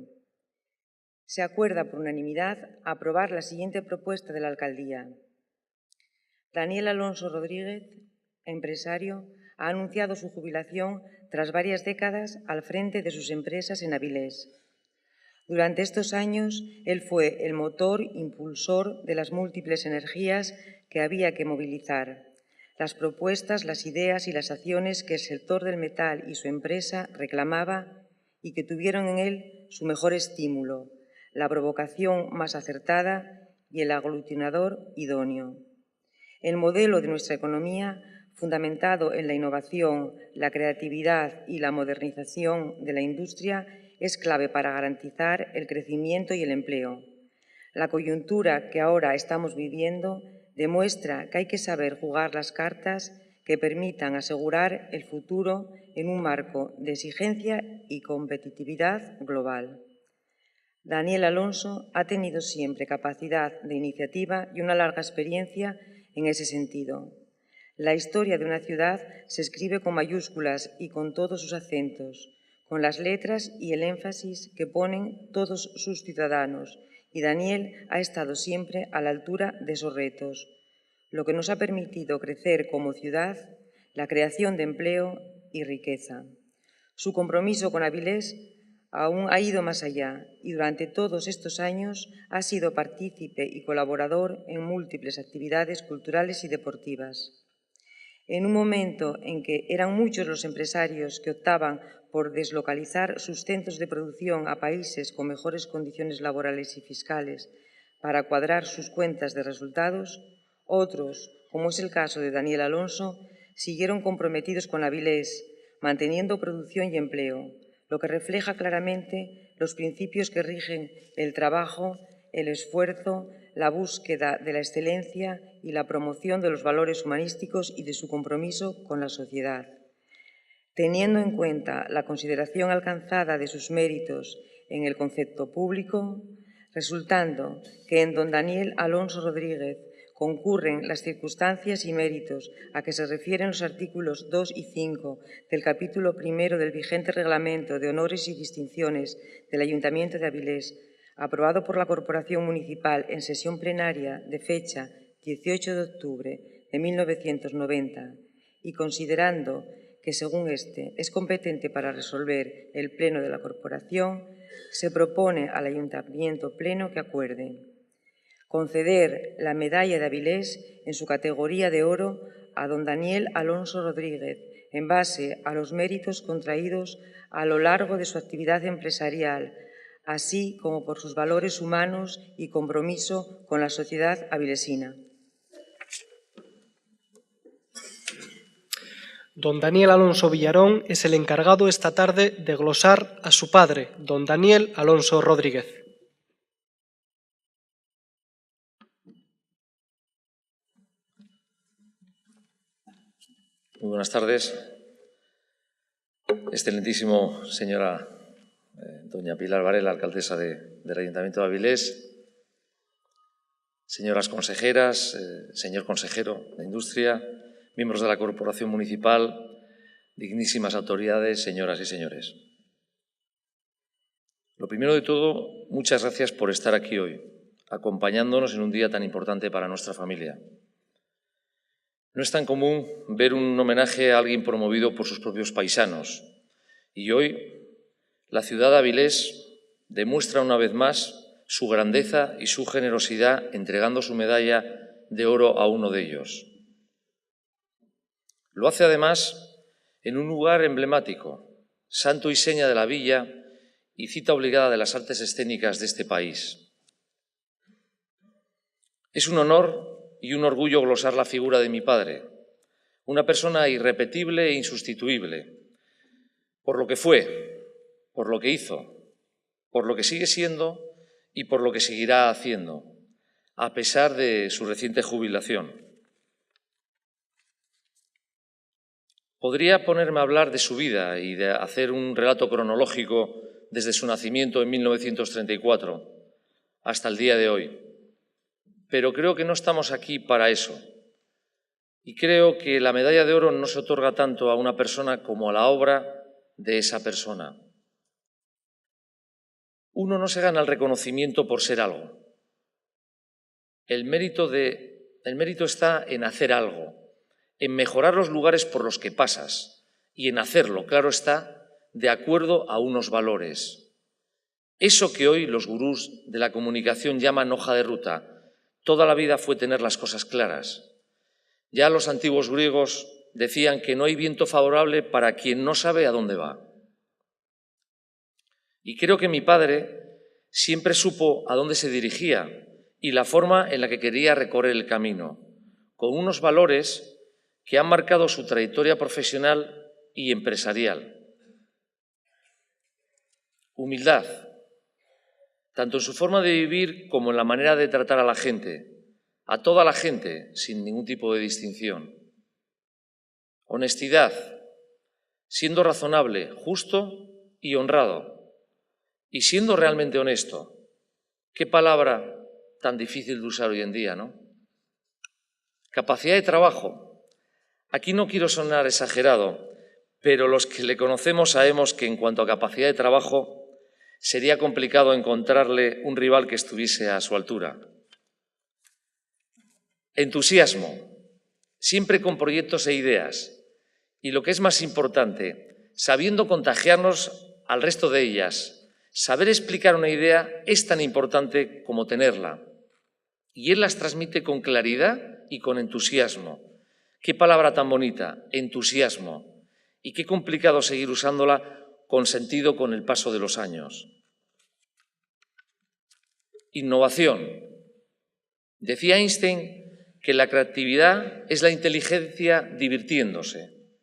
Se acuerda por unanimidad aprobar la siguiente propuesta de la Alcaldía. Daniel Alonso Rodríguez, empresario, ha anunciado su jubilación tras varias décadas al frente de sus empresas en Avilés. Durante estos años, él fue el motor impulsor de las múltiples energías que había que movilizar, las propuestas, las ideas y las acciones que el sector del metal y su empresa reclamaba y que tuvieron en él su mejor estímulo, la provocación más acertada y el aglutinador idóneo. El modelo de nuestra economía, fundamentado en la innovación, la creatividad y la modernización de la industria, es clave para garantizar el crecimiento y el empleo. La coyuntura que ahora estamos viviendo demuestra que hay que saber jugar las cartas que permitan asegurar el futuro en un marco de exigencia y competitividad global. Daniel Alonso ha tenido siempre capacidad de iniciativa y una larga experiencia en ese sentido. La historia de una ciudad se escribe con mayúsculas y con todos sus acentos, con las letras y el énfasis que ponen todos sus ciudadanos, y Daniel ha estado siempre a la altura de esos retos, lo que nos ha permitido crecer como ciudad, la creación de empleo y riqueza. Su compromiso con Avilés aún ha ido más allá y durante todos estos años ha sido partícipe y colaborador en múltiples actividades culturales y deportivas. En un momento en que eran muchos los empresarios que optaban por deslocalizar sus centros de producción a países con mejores condiciones laborales y fiscales para cuadrar sus cuentas de resultados, otros, como es el caso de Daniel Alonso, siguieron comprometidos con Avilés, manteniendo producción y empleo, lo que refleja claramente los principios que rigen el trabajo, el esfuerzo, la búsqueda de la excelencia y la promoción de los valores humanísticos y de su compromiso con la sociedad. Teniendo en cuenta la consideración alcanzada de sus méritos en el concepto público, resultando que en don Daniel Alonso Rodríguez concurren las circunstancias y méritos a que se refieren los artículos 2 y 5 del capítulo primero del vigente Reglamento de Honores y Distinciones del Ayuntamiento de Avilés, aprobado por la Corporación Municipal en sesión plenaria de fecha 18 de octubre de 1990, y considerando que, según este, es competente para resolver el Pleno de la Corporación, se propone al Ayuntamiento Pleno que acuerde. conceder la medalla de Avilés en su categoría de oro a don Daniel Alonso Rodríguez, en base a los méritos contraídos a lo largo de su actividad empresarial, así como por sus valores humanos y compromiso con la sociedad avilesina. Don Daniel Alonso Villarón es el encargado esta tarde de glosar a su padre, don Daniel Alonso Rodríguez. Muy buenas tardes. Excelentísimo señora doña Pilar Varela, alcaldesa del Ayuntamiento de Avilés, señoras consejeras, señor consejero de Industria, miembros de la Corporación Municipal, dignísimas autoridades, señoras y señores. Lo primero de todo, muchas gracias por estar aquí hoy, acompañándonos en un día tan importante para nuestra familia. No es tan común ver un homenaje a alguien promovido por sus propios paisanos, y hoy la ciudad de Avilés demuestra una vez más su grandeza y su generosidad entregando su medalla de oro a uno de ellos. Lo hace además en un lugar emblemático, santo y seña de la villa y cita obligada de las artes escénicas de este país. Es un honor y un orgullo glosar la figura de mi padre, una persona irrepetible e insustituible, por lo que fue, por lo que hizo, por lo que sigue siendo y por lo que seguirá haciendo, a pesar de su reciente jubilación. Podría ponerme a hablar de su vida y de hacer un relato cronológico desde su nacimiento en 1934 hasta el día de hoy, pero creo que no estamos aquí para eso. Y creo que la medalla de oro no se otorga tanto a una persona como a la obra de esa persona. Uno no se gana el reconocimiento por ser algo. El mérito está en hacer algo, en mejorar los lugares por los que pasas y en hacerlo, claro está, de acuerdo a unos valores. Eso que hoy los gurús de la comunicación llaman hoja de ruta, toda la vida fue tener las cosas claras. Ya los antiguos griegos decían que no hay viento favorable para quien no sabe a dónde va. Y creo que mi padre siempre supo a dónde se dirigía y la forma en la que quería recorrer el camino, con unos valores que han marcado su trayectoria profesional y empresarial. Humildad, tanto en su forma de vivir como en la manera de tratar a la gente, a toda la gente, sin ningún tipo de distinción. Honestidad, siendo razonable, justo y honrado, y siendo realmente honesto. Qué palabra tan difícil de usar hoy en día, ¿no? Capacidad de trabajo. Aquí no quiero sonar exagerado, pero los que le conocemos sabemos que en cuanto a capacidad de trabajo sería complicado encontrarle un rival que estuviese a su altura. Entusiasmo, siempre con proyectos e ideas, y lo que es más importante, sabiendo contagiarnos al resto de ellas. Saber explicar una idea es tan importante como tenerla, y él las transmite con claridad y con entusiasmo. Qué palabra tan bonita, entusiasmo, y qué complicado seguir usándola con sentido con el paso de los años. Innovación. Decía Einstein que la creatividad es la inteligencia divirtiéndose.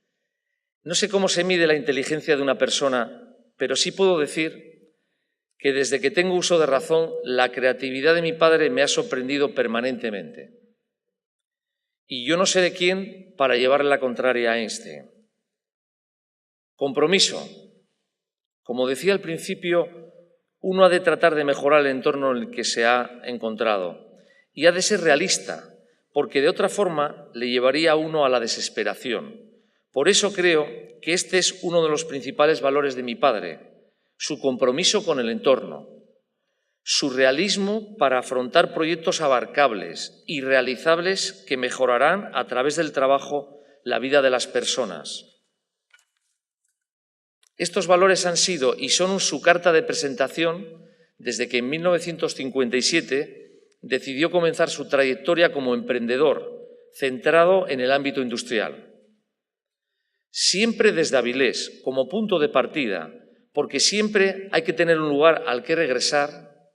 No sé cómo se mide la inteligencia de una persona, pero sí puedo decir que desde que tengo uso de razón, la creatividad de mi padre me ha sorprendido permanentemente. Y yo no sé de quién para llevarle la contraria a Einstein. Compromiso. Como decía al principio, uno ha de tratar de mejorar el entorno en el que se ha encontrado y ha de ser realista, porque de otra forma le llevaría a uno a la desesperación. Por eso creo que este es uno de los principales valores de mi padre, su compromiso con el entorno, su realismo para afrontar proyectos abarcables y realizables que mejorarán a través del trabajo la vida de las personas. Estos valores han sido y son su carta de presentación desde que en 1957 decidió comenzar su trayectoria como emprendedor, centrado en el ámbito industrial. Siempre desde Avilés, como punto de partida, porque siempre hay que tener un lugar al que regresar,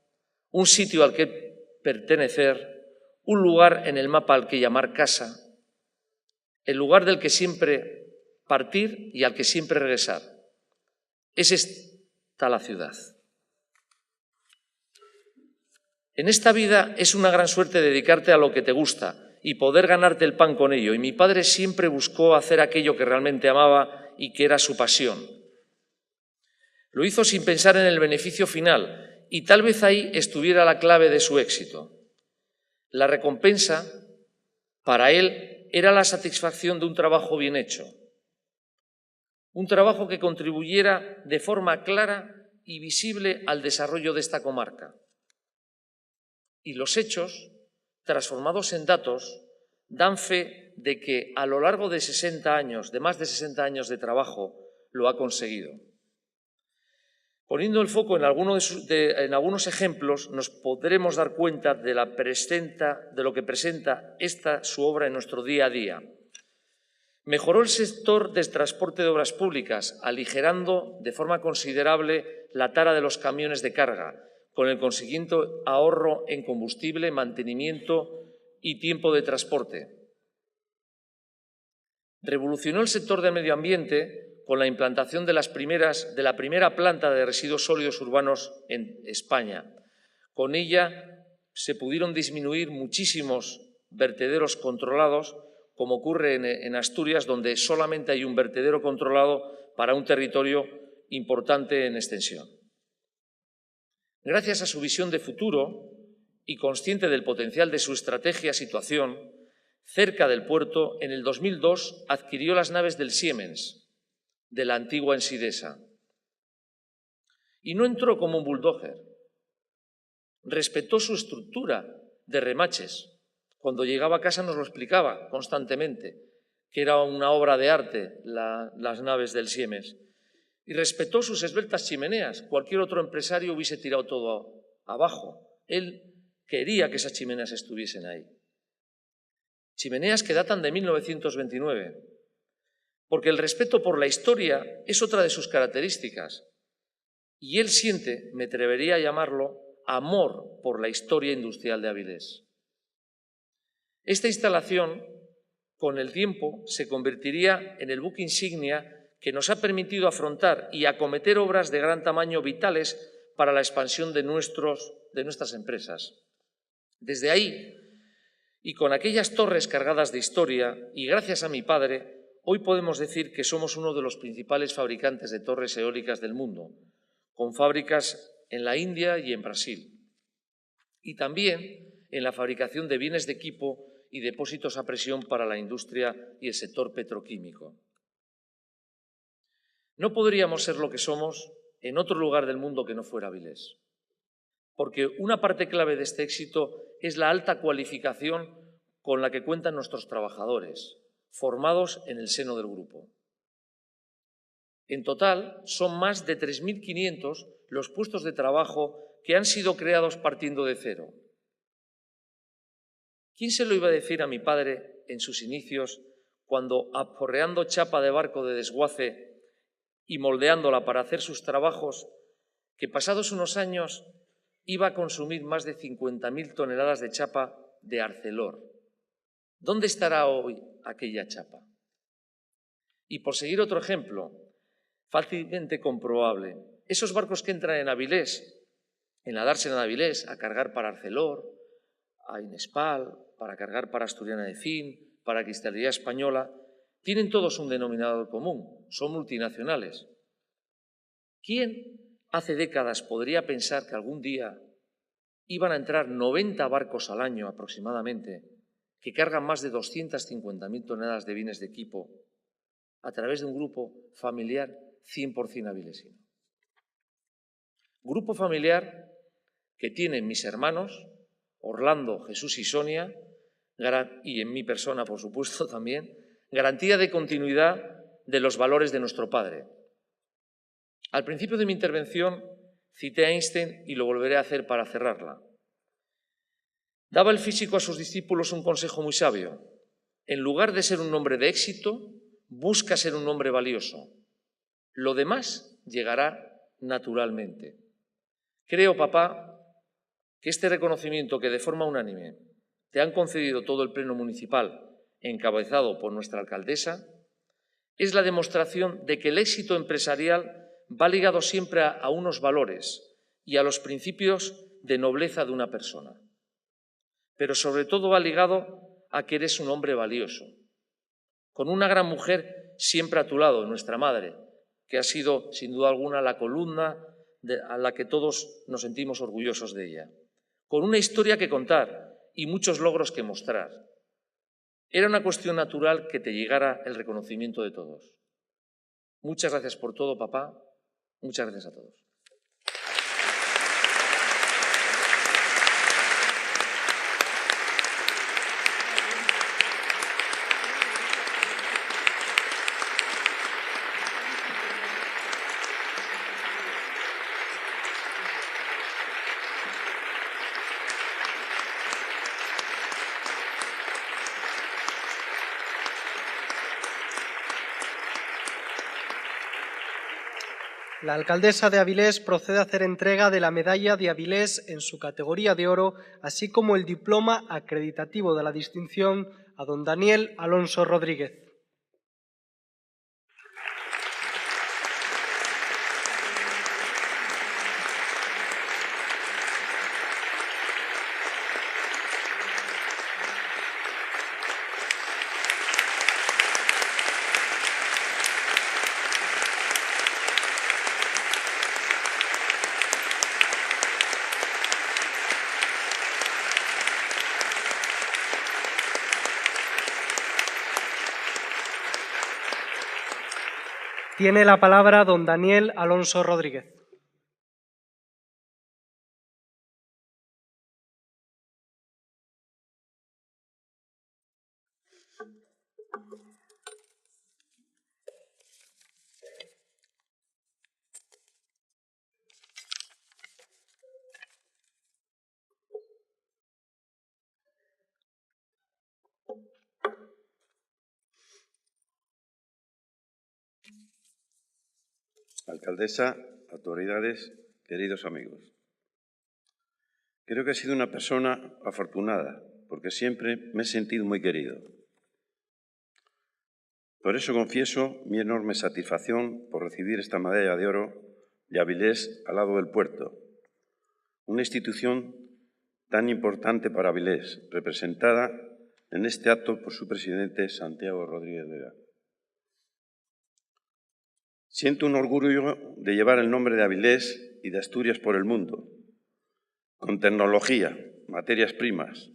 un sitio al que pertenecer, un lugar en el mapa al que llamar casa, el lugar del que siempre partir y al que siempre regresar. Es esta la ciudad. En esta vida es una gran suerte dedicarte a lo que te gusta y poder ganarte el pan con ello. Y mi padre siempre buscó hacer aquello que realmente amaba y que era su pasión. Lo hizo sin pensar en el beneficio final y tal vez ahí estuviera la clave de su éxito. La recompensa, para él, era la satisfacción de un trabajo bien hecho. Un trabajo que contribuyera de forma clara y visible al desarrollo de esta comarca. Y los hechos, transformados en datos, dan fe de que a lo largo de 60 años, de más de 60 años de trabajo, lo ha conseguido. Poniendo el foco en algunos ejemplos, nos podremos dar cuenta de lo que presenta su obra en nuestro día a día. Mejoró el sector del transporte de obras públicas, aligerando de forma considerable la tara de los camiones de carga, con el consiguiente ahorro en combustible, mantenimiento y tiempo de transporte. Revolucionó el sector del medio ambiente con la implantación de la primera planta de residuos sólidos urbanos en España. Con ella se pudieron disminuir muchísimos vertederos controlados, como ocurre en Asturias, donde solamente hay un vertedero controlado para un territorio importante en extensión. Gracias a su visión de futuro y consciente del potencial de su estrategia-situación, cerca del puerto, en el 2002 adquirió las naves del Siemens, de la antigua Ensidesa. Y no entró como un bulldozer. Respetó su estructura de remaches. Cuando llegaba a casa nos lo explicaba constantemente, que era una obra de arte las naves del Siemens. Y respetó sus esbeltas chimeneas. Cualquier otro empresario hubiese tirado todo abajo. Él quería que esas chimeneas estuviesen ahí. Chimeneas que datan de 1929. Porque el respeto por la historia es otra de sus características. Y él siente, me atrevería a llamarlo, amor por la historia industrial de Avilés. Esta instalación, con el tiempo, se convertiría en el buque insignia que nos ha permitido afrontar y acometer obras de gran tamaño vitales para la expansión de nuestras empresas. Desde ahí, y con aquellas torres cargadas de historia, y gracias a mi padre, hoy podemos decir que somos uno de los principales fabricantes de torres eólicas del mundo, con fábricas en la India y en Brasil. Y también en la fabricación de bienes de equipo y depósitos a presión para la industria y el sector petroquímico. No podríamos ser lo que somos en otro lugar del mundo que no fuera Avilés, porque una parte clave de este éxito es la alta cualificación con la que cuentan nuestros trabajadores, formados en el seno del grupo. En total, son más de 3.500 los puestos de trabajo que han sido creados partiendo de cero. ¿Quién se lo iba a decir a mi padre en sus inicios, cuando, aporreando chapa de barco de desguace y moldeándola para hacer sus trabajos, que pasados unos años iba a consumir más de 50.000 toneladas de chapa de Arcelor? ¿Dónde estará hoy aquella chapa? Y por seguir otro ejemplo, fácilmente comprobable, esos barcos que entran en Avilés, en la dársena de Avilés, a cargar para Arcelor, a Inespal, para cargar para Asturiana de Fin, para Cristalería Española, tienen todos un denominador común, son multinacionales. ¿Quién hace décadas podría pensar que algún día iban a entrar 90 barcos al año aproximadamente, que cargan más de 250.000 toneladas de bienes de equipo, a través de un grupo familiar 100% avilesino? Grupo familiar que tienen mis hermanos, Orlando, Jesús y Sonia, y en mi persona, por supuesto, también, garantía de continuidad de los valores de nuestro padre. Al principio de mi intervención cité a Einstein y lo volveré a hacer para cerrarla. Daba el físico a sus discípulos un consejo muy sabio. En lugar de ser un hombre de éxito, busca ser un hombre valioso. Lo demás llegará naturalmente. Creo, papá, que este reconocimiento que de forma unánime te han concedido todo el Pleno Municipal, encabezado por nuestra alcaldesa, es la demostración de que el éxito empresarial va ligado siempre a unos valores y a los principios de nobleza de una persona. Pero sobre todo va ligado a que eres un hombre valioso, con una gran mujer siempre a tu lado, nuestra madre, que ha sido, sin duda alguna, la columna a la que todos nos sentimos orgullosos de ella, con una historia que contar y muchos logros que mostrar. Era una cuestión natural que te llegara el reconocimiento de todos. Muchas gracias por todo, papá. Muchas gracias a todos. La alcaldesa de Avilés procede a hacer entrega de la medalla de Avilés en su categoría de oro, así como el diploma acreditativo de la distinción a don Daniel Alonso Rodríguez. Tiene la palabra don Daniel Alonso Rodríguez. Alcaldesa, autoridades, queridos amigos. Creo que he sido una persona afortunada, porque siempre me he sentido muy querido. Por eso confieso mi enorme satisfacción por recibir esta medalla de oro de Avilés al lado del puerto, una institución tan importante para Avilés, representada en este acto por su presidente Santiago Rodríguez Vera. Siento un orgullo de llevar el nombre de Avilés y de Asturias por el mundo, con tecnología, materias primas,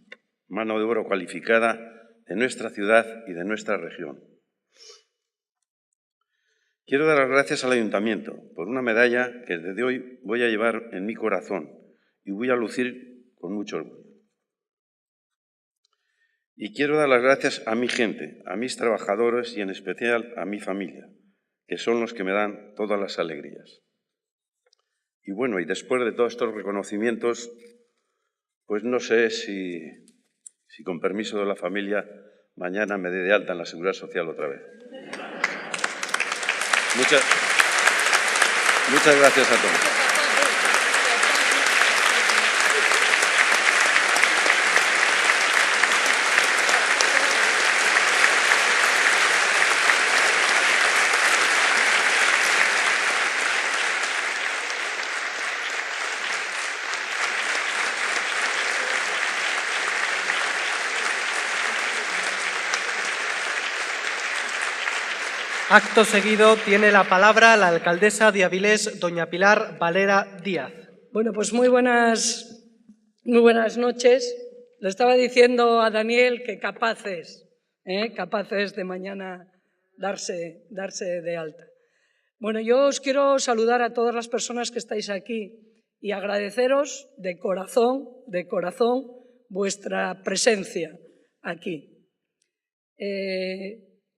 mano de obra cualificada de nuestra ciudad y de nuestra región. Quiero dar las gracias al Ayuntamiento por una medalla que desde hoy voy a llevar en mi corazón y voy a lucir con mucho orgullo. Y quiero dar las gracias a mi gente, a mis trabajadores y en especial a mi familia, que son los que me dan todas las alegrías. Y bueno, y después de todos estos reconocimientos, pues no sé si con permiso de la familia, mañana me dé de alta en la Seguridad Social otra vez. Muchas gracias a todos. Acto seguido tiene la palabra la alcaldesa de Avilés, doña Pilar Valera Díaz. Bueno, pues muy buenas noches. Le estaba diciendo a Daniel que capaces de mañana darse de alta. Bueno, yo os quiero saludar a todas las personas que estáis aquí y agradeceros de corazón vuestra presencia aquí.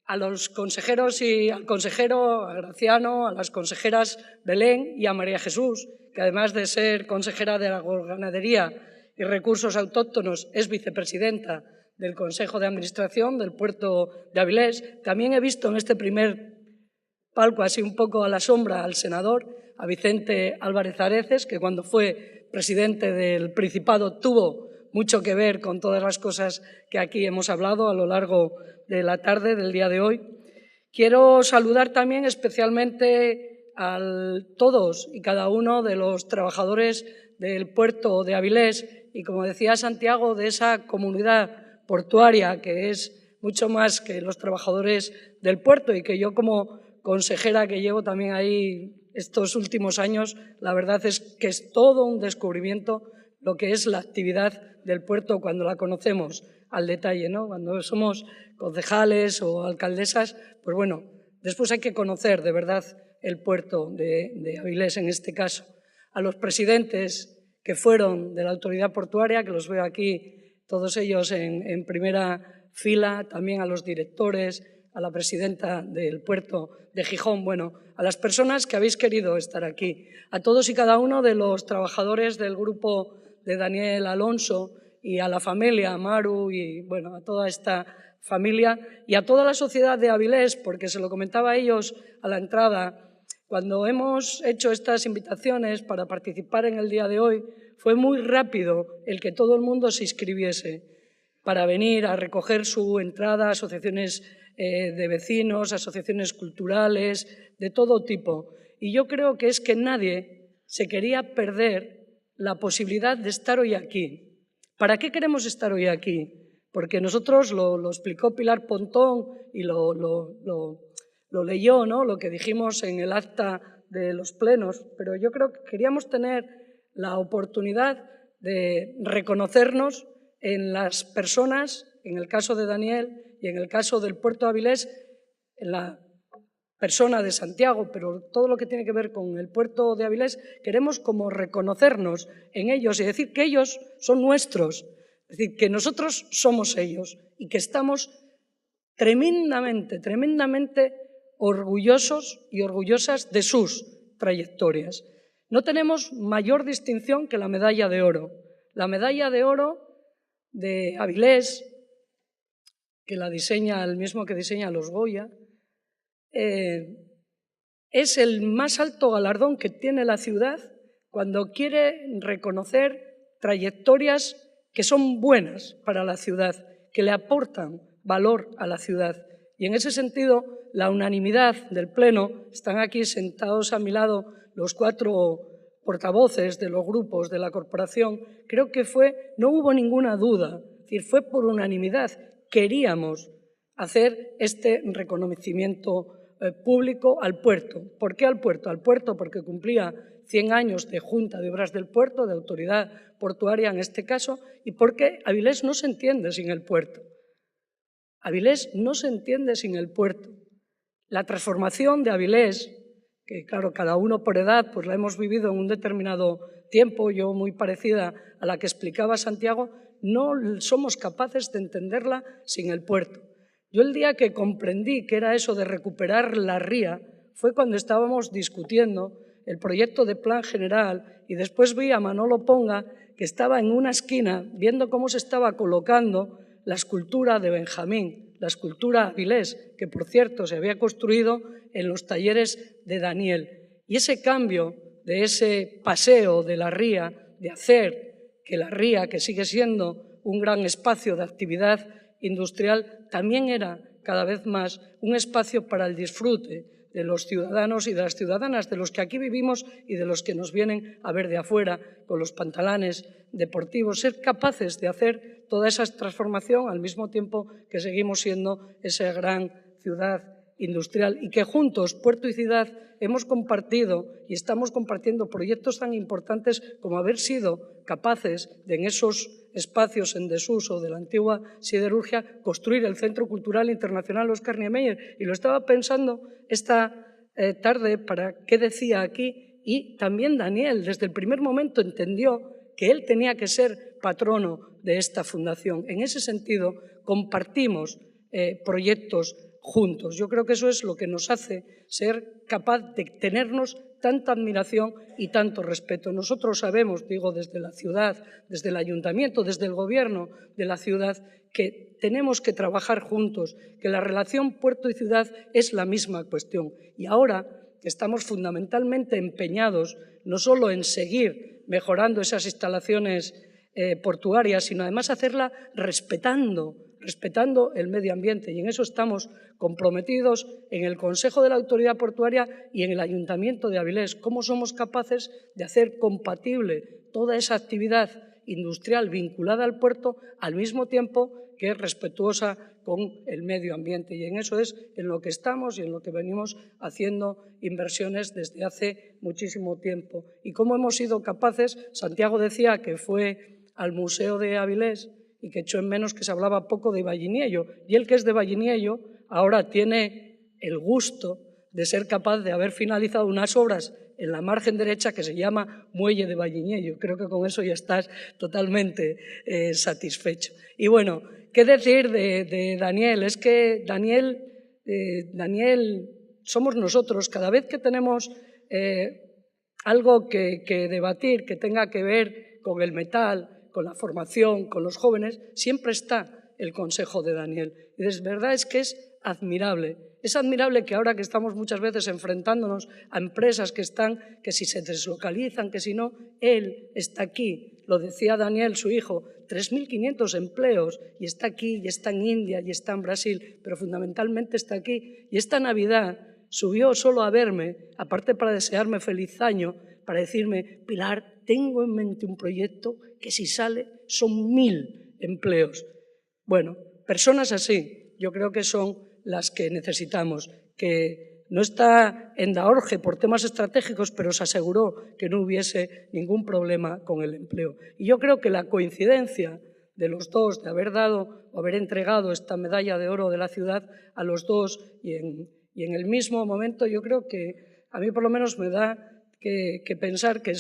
A los consejeros y al consejero, a Graciano, a las consejeras Belén y a María Jesús, que además de ser consejera de la ganadería y Recursos Autóctonos, es vicepresidenta del Consejo de Administración del Puerto de Avilés. También he visto en este primer palco, así un poco a la sombra, al senador, a Vicente Álvarez Areces, que cuando fue presidente del Principado tuvo mucho que ver con todas las cosas que aquí hemos hablado a lo largo de la tarde del día de hoy. Quiero saludar también especialmente a todos y cada uno de los trabajadores del puerto de Avilés y, como decía Santiago, de esa comunidad portuaria que es mucho más que los trabajadores del puerto y que yo, como consejera que llevo también ahí estos últimos años, la verdad es que es todo un descubrimiento lo que es la actividad del puerto cuando la conocemos al detalle, ¿no? Cuando somos concejales o alcaldesas, pues bueno, después hay que conocer de verdad el puerto de Avilés en este caso. A los presidentes que fueron de la autoridad portuaria, que los veo aquí todos ellos en primera fila, también a los directores, a la presidenta del puerto de Gijón, bueno, a las personas que habéis querido estar aquí, a todos y cada uno de los trabajadores del grupo de Daniel Alonso y a la familia, a Maru y bueno, a toda esta familia y a toda la sociedad de Avilés, porque se lo comentaba a ellos a la entrada. Cuando hemos hecho estas invitaciones para participar en el día de hoy, fue muy rápido el que todo el mundo se inscribiese para venir a recoger su entrada, asociaciones de vecinos, asociaciones culturales, de todo tipo. Y yo creo que es que nadie se quería perder la posibilidad de estar hoy aquí. ¿Para qué queremos estar hoy aquí? Porque nosotros, lo explicó Pilar Pontón y lo leyó, ¿no?, lo que dijimos en el acta de los plenos, pero yo creo que queríamos tener la oportunidad de reconocernos en las personas, en el caso de Daniel y en el caso del puerto de Avilés, en la persona de Santiago, pero todo lo que tiene que ver con el puerto de Avilés, queremos como reconocernos en ellos y decir que ellos son nuestros, es decir, que nosotros somos ellos y que estamos tremendamente orgullosos y orgullosas de sus trayectorias. No tenemos mayor distinción que la medalla de oro. La medalla de oro de Avilés, que la diseña el mismo que diseña los Goya, es el más alto galardón que tiene la ciudad cuando quiere reconocer trayectorias que son buenas para la ciudad, que le aportan valor a la ciudad. Y en ese sentido, la unanimidad del Pleno, están aquí sentados a mi lado los 4 portavoces de los grupos de la corporación, creo que no hubo ninguna duda, es decir, fue por unanimidad. Queríamos hacer este reconocimiento público al puerto. ¿Por qué al puerto? Al puerto porque cumplía 100 años de Junta de Obras del Puerto, de autoridad portuaria en este caso, y porque Avilés no se entiende sin el puerto. Avilés no se entiende sin el puerto. La transformación de Avilés, que claro, cada uno por edad pues la hemos vivido en un determinado tiempo, yo muy parecida a la que explicaba Santiago, no somos capaces de entenderla sin el puerto. Yo el día que comprendí que era eso de recuperar la ría fue cuando estábamos discutiendo el proyecto de plan general y después vi a Manolo Ponga que estaba en una esquina viendo cómo se estaba colocando la escultura de Benjamín, la escultura Avilés, que por cierto se había construido en los talleres de Daniel. Y ese cambio de ese paseo de la ría, de hacer que la ría, que sigue siendo un gran espacio de actividad industrial, también era cada vez más un espacio para el disfrute de los ciudadanos y de las ciudadanas, de los que aquí vivimos y de los que nos vienen a ver de afuera con los pantalanes deportivos, ser capaces de hacer toda esa transformación al mismo tiempo que seguimos siendo esa gran ciudad industrial y que juntos, puerto y ciudad, hemos compartido y estamos compartiendo proyectos tan importantes como haber sido capaces de en esos espacios en desuso de la antigua siderurgia construir el Centro Cultural Internacional Oscar Niemeyer. Y lo estaba pensando esta tarde para qué decía aquí, y también Daniel desde el primer momento entendió que él tenía que ser patrono de esta fundación. En ese sentido, compartimos proyectos juntos. Yo creo que eso es lo que nos hace ser capaz de tenernos tanta admiración y tanto respeto. Nosotros sabemos, digo, desde la ciudad, desde el ayuntamiento, desde el gobierno de la ciudad, que tenemos que trabajar juntos, que la relación puerto y ciudad es la misma cuestión. Y ahora estamos fundamentalmente empeñados no solo en seguir mejorando esas instalaciones portuarias, sino además hacerla respetando el medio ambiente, y en eso estamos comprometidos en el Consejo de la Autoridad Portuaria y en el Ayuntamiento de Avilés. ¿Cómo somos capaces de hacer compatible toda esa actividad industrial vinculada al puerto al mismo tiempo que es respetuosa con el medio ambiente? Y en eso es en lo que estamos y en lo que venimos haciendo inversiones desde hace muchísimo tiempo. ¿Y cómo hemos sido capaces? Santiago decía que fue al Museo de Avilés y que echó en menos que se hablaba poco de Valliniello. Y él, que es de Valliniello, ahora tiene el gusto de ser capaz de haber finalizado unas obras en la margen derecha que se llama Muelle de Valliniello. Creo que con eso ya estás totalmente satisfecho. Y bueno, ¿qué decir de Daniel? Es que Daniel somos nosotros. Cada vez que tenemos algo que debatir que tenga que ver con el metal, con la formación, con los jóvenes, siempre está el consejo de Daniel. Y de verdad es que es admirable. Es admirable que ahora que estamos muchas veces enfrentándonos a empresas que si se deslocalizan, que si no, él está aquí. Lo decía Daniel, su hijo, 3.500 empleos, y está aquí, y está en India, y está en Brasil, pero fundamentalmente está aquí. Y esta Navidad subió solo a verme, aparte para desearme feliz año, para decirme, Pilar, tengo en mente un proyecto que si sale son 1.000 empleos. Bueno, personas así yo creo que son las que necesitamos, que no está en Daorge por temas estratégicos, pero se aseguró que no hubiese ningún problema con el empleo. Y yo creo que la coincidencia de los dos, de haber dado o haber entregado esta medalla de oro de la ciudad a los dos y en el mismo momento, yo creo que a mí por lo menos me da que pensar que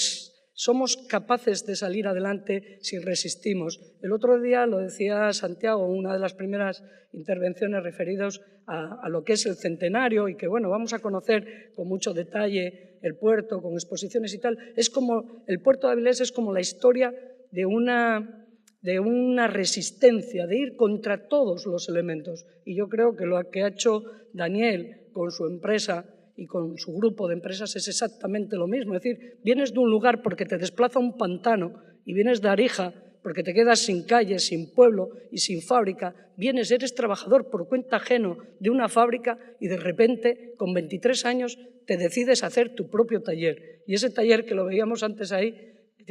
somos capaces de salir adelante si resistimos. El otro día lo decía Santiago, una de las primeras intervenciones referidas a lo que es el centenario y que, bueno, vamos a conocer con mucho detalle el puerto, con exposiciones y tal. Es como, el puerto de Avilés es como la historia de una resistencia, de ir contra todos los elementos. Y yo creo que lo que ha hecho Daniel con su empresa y con su grupo de empresas es exactamente lo mismo. Es decir, vienes de un lugar porque te desplaza un pantano y vienes de Arija porque te quedas sin calle, sin pueblo y sin fábrica. Eres trabajador por cuenta ajena de una fábrica y de repente, con 23 años, te decides hacer tu propio taller. Y ese taller que lo veíamos antes ahí,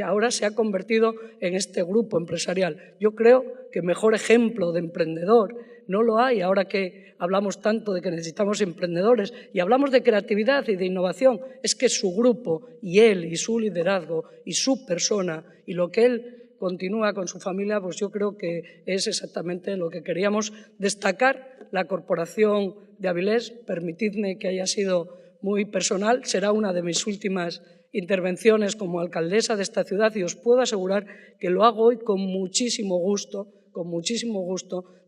ahora se ha convertido en este grupo empresarial. Yo creo que mejor ejemplo de emprendedor no lo hay, ahora que hablamos tanto de que necesitamos emprendedores y hablamos de creatividad y de innovación, es que su grupo y él y su liderazgo y su persona y lo que él continúa con su familia, pues yo creo que es exactamente lo que queríamos destacar. La Corporación de Avilés, permitidme que haya sido muy personal, será una de mis últimas intervenciones como alcaldesa de esta ciudad y os puedo asegurar que lo hago hoy con muchísimo gusto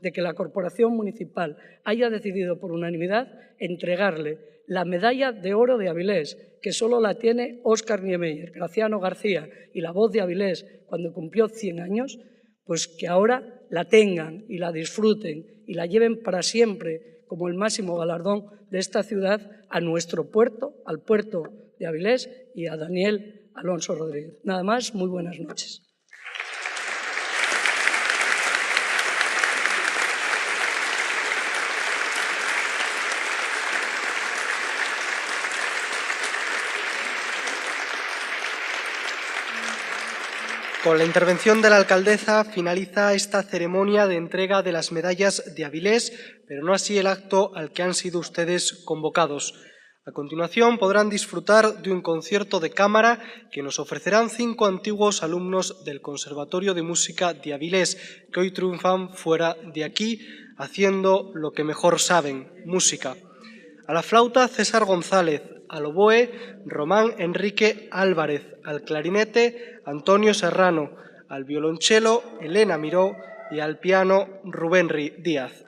de que la Corporación Municipal haya decidido por unanimidad entregarle la medalla de oro de Avilés, que solo la tiene Óscar Niemeyer, Graciano García y La Voz de Avilés cuando cumplió 100 años, pues que ahora la tengan y la disfruten y la lleven para siempre como el máximo galardón de esta ciudad a nuestro puerto, al puerto de Avilés y a Daniel Alonso Rodríguez. Nada más, muy buenas noches. Con la intervención de la alcaldesa finaliza esta ceremonia de entrega de las medallas de Avilés, pero no así el acto al que han sido ustedes convocados. A continuación podrán disfrutar de un concierto de cámara que nos ofrecerán 5 antiguos alumnos del Conservatorio de Música de Avilés, que hoy triunfan fuera de aquí, haciendo lo que mejor saben, música. A la flauta, César González; al oboe, Román Enrique Álvarez; al clarinete, Antonio Serrano; al violonchelo, Elena Miró; y al piano, Rubén Díaz.